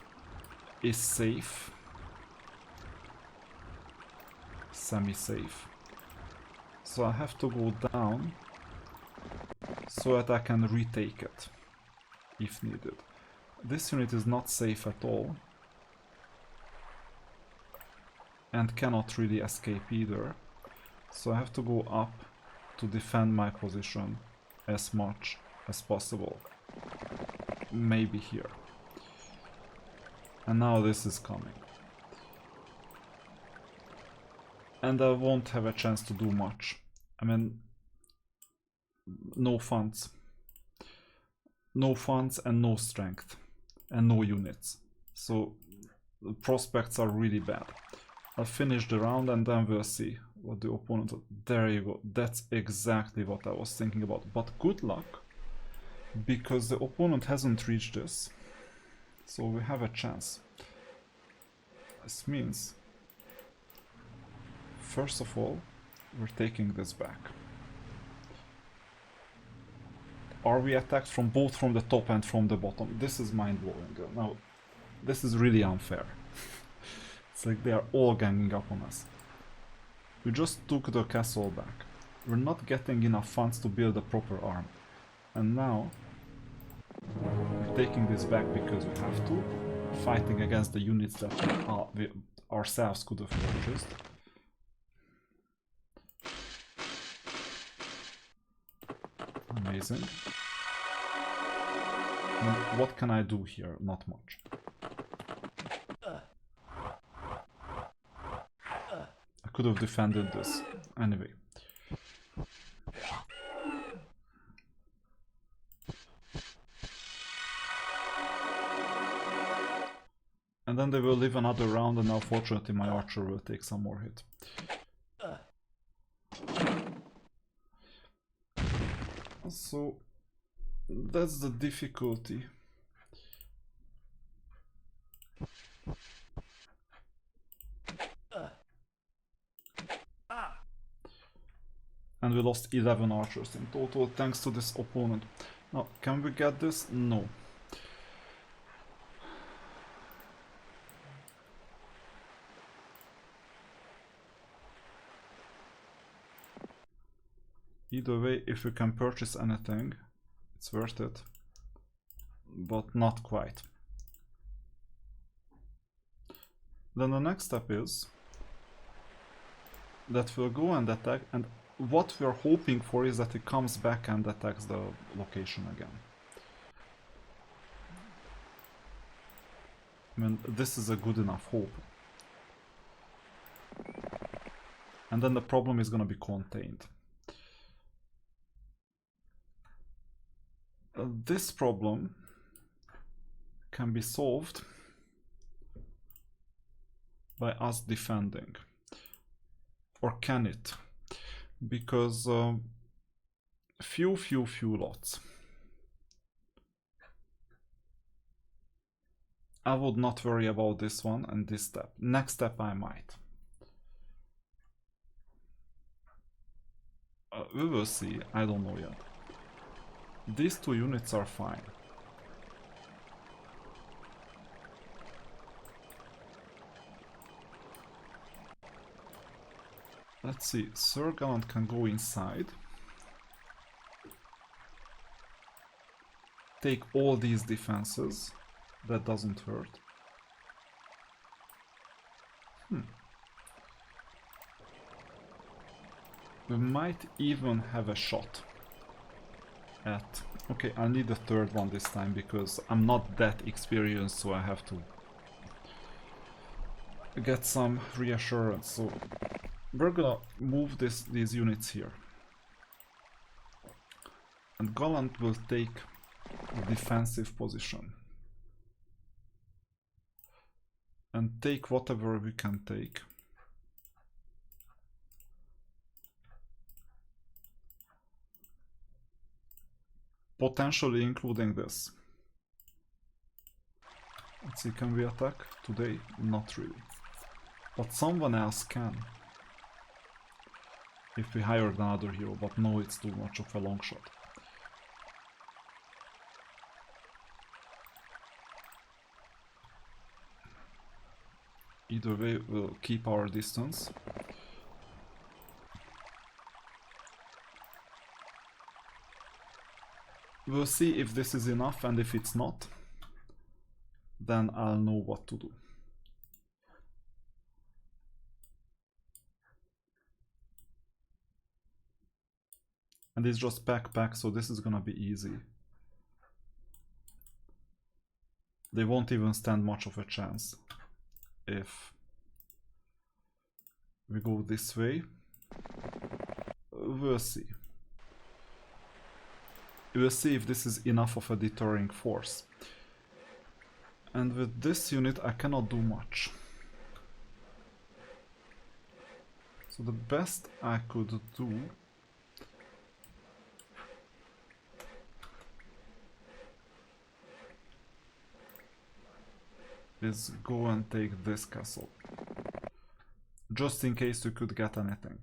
is safe. Semi-safe. So I have to go down so that I can retake it if needed. This unit is not safe at all. And cannot really escape either. So I have to go up to defend my position as much as possible. Maybe here. And now this is coming. And I won't have a chance to do much. I mean, no funds. No funds and no strength. And no units. So the prospects are really bad. I'll finish the round and then we'll see what the opponent... There you go. That's exactly what I was thinking about. But good luck, because the opponent hasn't reached this. So we have a chance. This means, first of all, we're taking this back. Are we attacked from both from the top and from the bottom? This is mind-blowing. Now, this is really unfair. It's like they are all ganging up on us. We just took the castle back. We're not getting enough funds to build a proper army. And now we're taking this back because we have to. Fighting against the units that we ourselves could have purchased. Amazing. And what can I do here? Not much. I could have defended this. Anyway. And then they will live another round, and now fortunately my archer will take some more hit. So that's the difficulty. And we lost 11 archers in total thanks to this opponent. Now, can we get this? No. Either way, if we can purchase anything, it's worth it. But not quite. Then the next step is that we'll go and attack, and what we're hoping for is that it comes back and attacks the location again. I mean, this is a good enough hope. And then the problem is gonna be contained. This problem can be solved by us defending. Or can it? Because few lots. I would not worry about this one and this step. Next step I might. We will see, I don't know yet. These two units are fine. Let's see, Sir Gallant can go inside. Take all these defenses. That doesn't hurt. We might even have a shot at... Okay, I need a third one this time because I'm not that experienced, so I have to get some reassurance. So we're gonna move these units here. And Gallant will take a defensive position. And take whatever we can take. Potentially including this. Let's see, can we attack today? Not really. But someone else can. If we hired another hero, but no, it's too much of a long shot. Either way, we'll keep our distance. We'll see if this is enough, and if it's not, then I'll know what to do. And it's just backpack, so this is gonna be easy. They won't even stand much of a chance if we go this way. We'll see. We'll see if this is enough of a deterring force. And with this unit I cannot do much. So the best I could do is go and take this castle. Just in case we could get anything.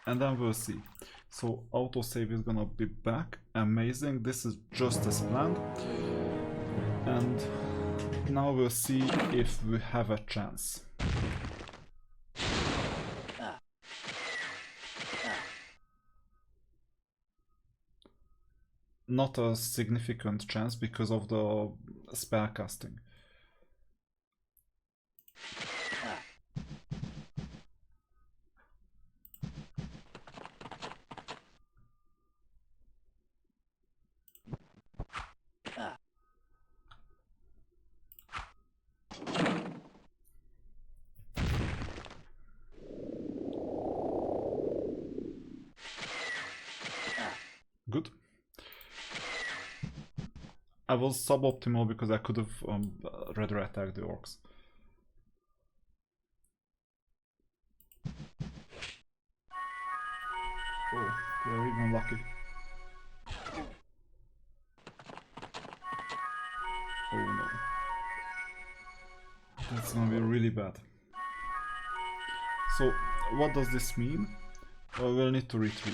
And then we'll see. So autosave is gonna be back. Amazing. This is just as planned. And now we'll see if we have a chance. Not a significant chance because of the spell casting. Good. I was suboptimal because I could have rather attacked the orcs. Oh, we're even lucky. Oh no. That's gonna be really bad. So, what does this mean? We'll need to retreat.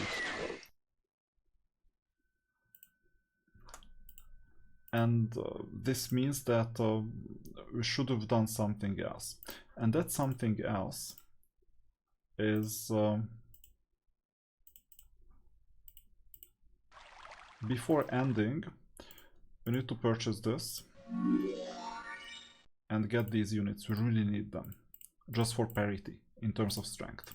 And this means that we should have done something else. And that something else is before ending, we need to purchase this. and get these units. We really need them, just for parity in terms of strength.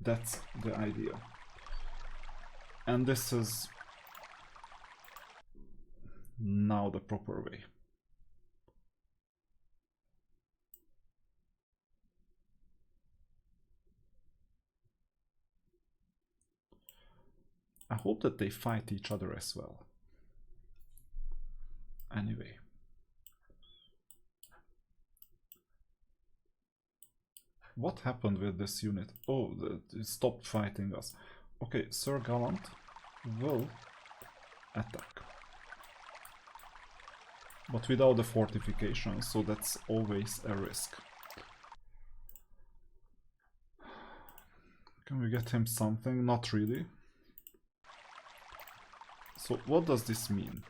That's the idea. And this is now the proper way. I hope that they fight each other as well. Anyway. What happened with this unit? Oh, it stopped fighting us. Okay, Sir Gallant will attack. But without the fortification, so that's always a risk. Can we get him something? Not really. So what does this mean?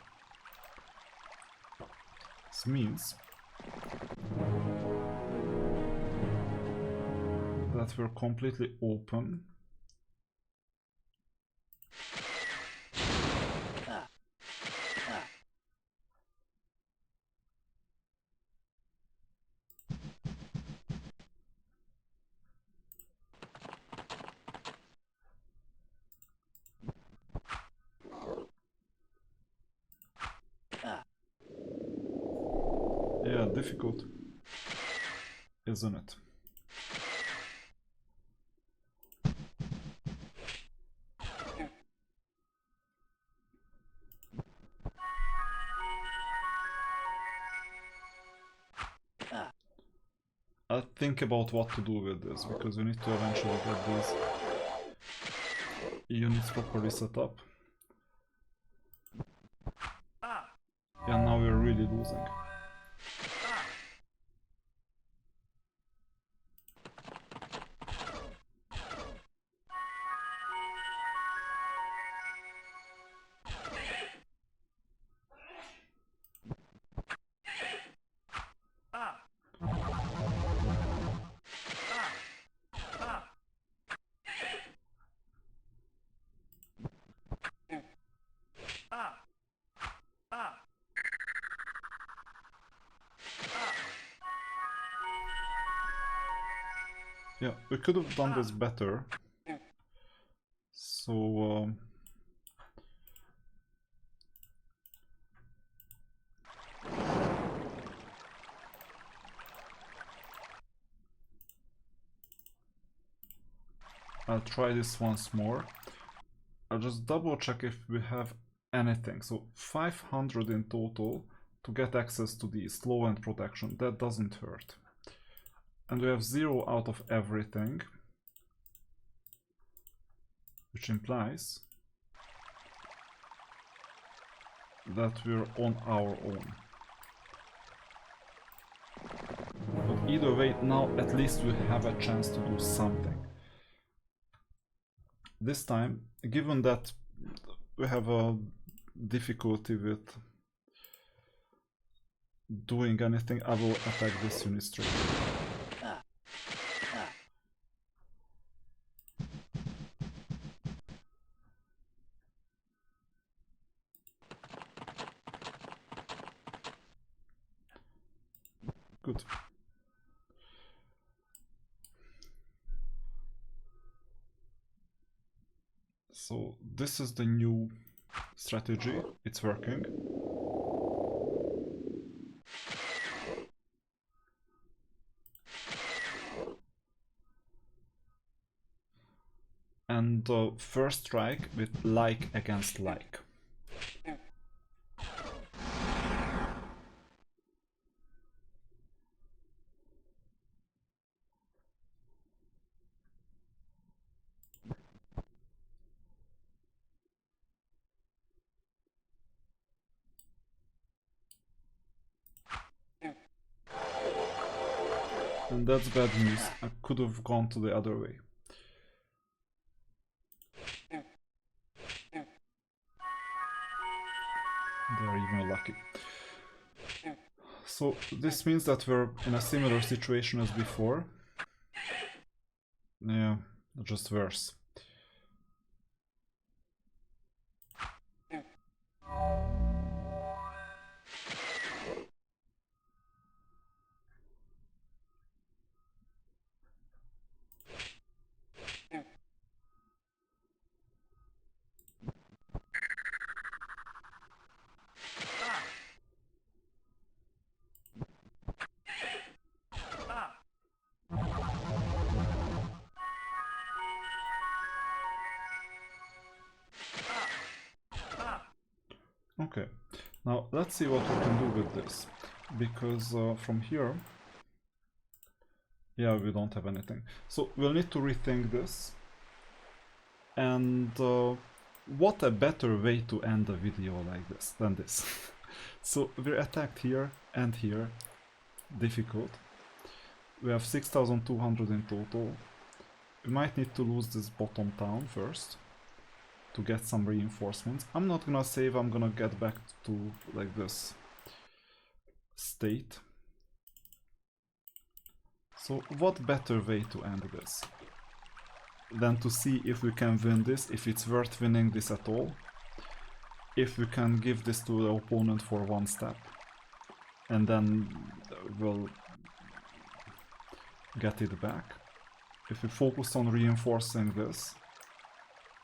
This means that we're completely open. Yeah, difficult, isn't it? I'll think about what to do with this, because we need to eventually get these units properly set up. Yeah, now we're really losing. Yeah, we could have done this better. So, I'll try this once more. I'll just double check if we have anything. So 500 in total to get access to the slow and protection. That doesn't hurt. And we have 0 out of everything, which implies that we're on our own. But either way, now at least we have a chance to do something. This time, given that we have a difficulty with doing anything, I will attack this unit straight. Good. So this is the new strategy. It's working. And first strike with like against like. And that's bad news. I could have gone to the other way. They're even lucky. So this means that we're in a similar situation as before. Yeah, just worse. Okay, now let's see what we can do with this, because from here, yeah, we don't have anything. So we'll need to rethink this. And what a better way to end a video like this than this. So we're attacked here and here. Difficult. We have 6,200 in total. We might need to lose this bottom town first to get some reinforcements. I'm not gonna save, I'm gonna get back to like this state. So what better way to end this than to see if we can win this, if it's worth winning this at all, if we can give this to the opponent for one step, and then we'll get it back. If we focus on reinforcing this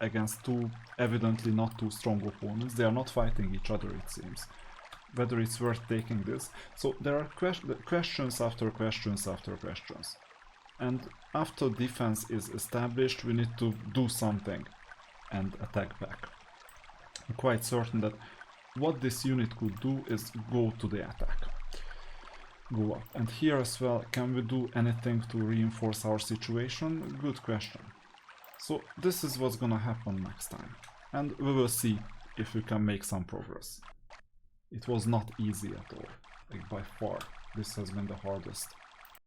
against two evidently not too strong opponents, they are not fighting each other, it seems, whether it's worth taking this. So there are questions after questions after questions. And after defense is established, we need to do something and attack back. I'm quite certain that what this unit could do is go to the attack. Go up. And here as well, can we do anything to reinforce our situation? Good question. So this is what's gonna happen next time. And we will see if we can make some progress. It was not easy at all. Like by far, this has been the hardest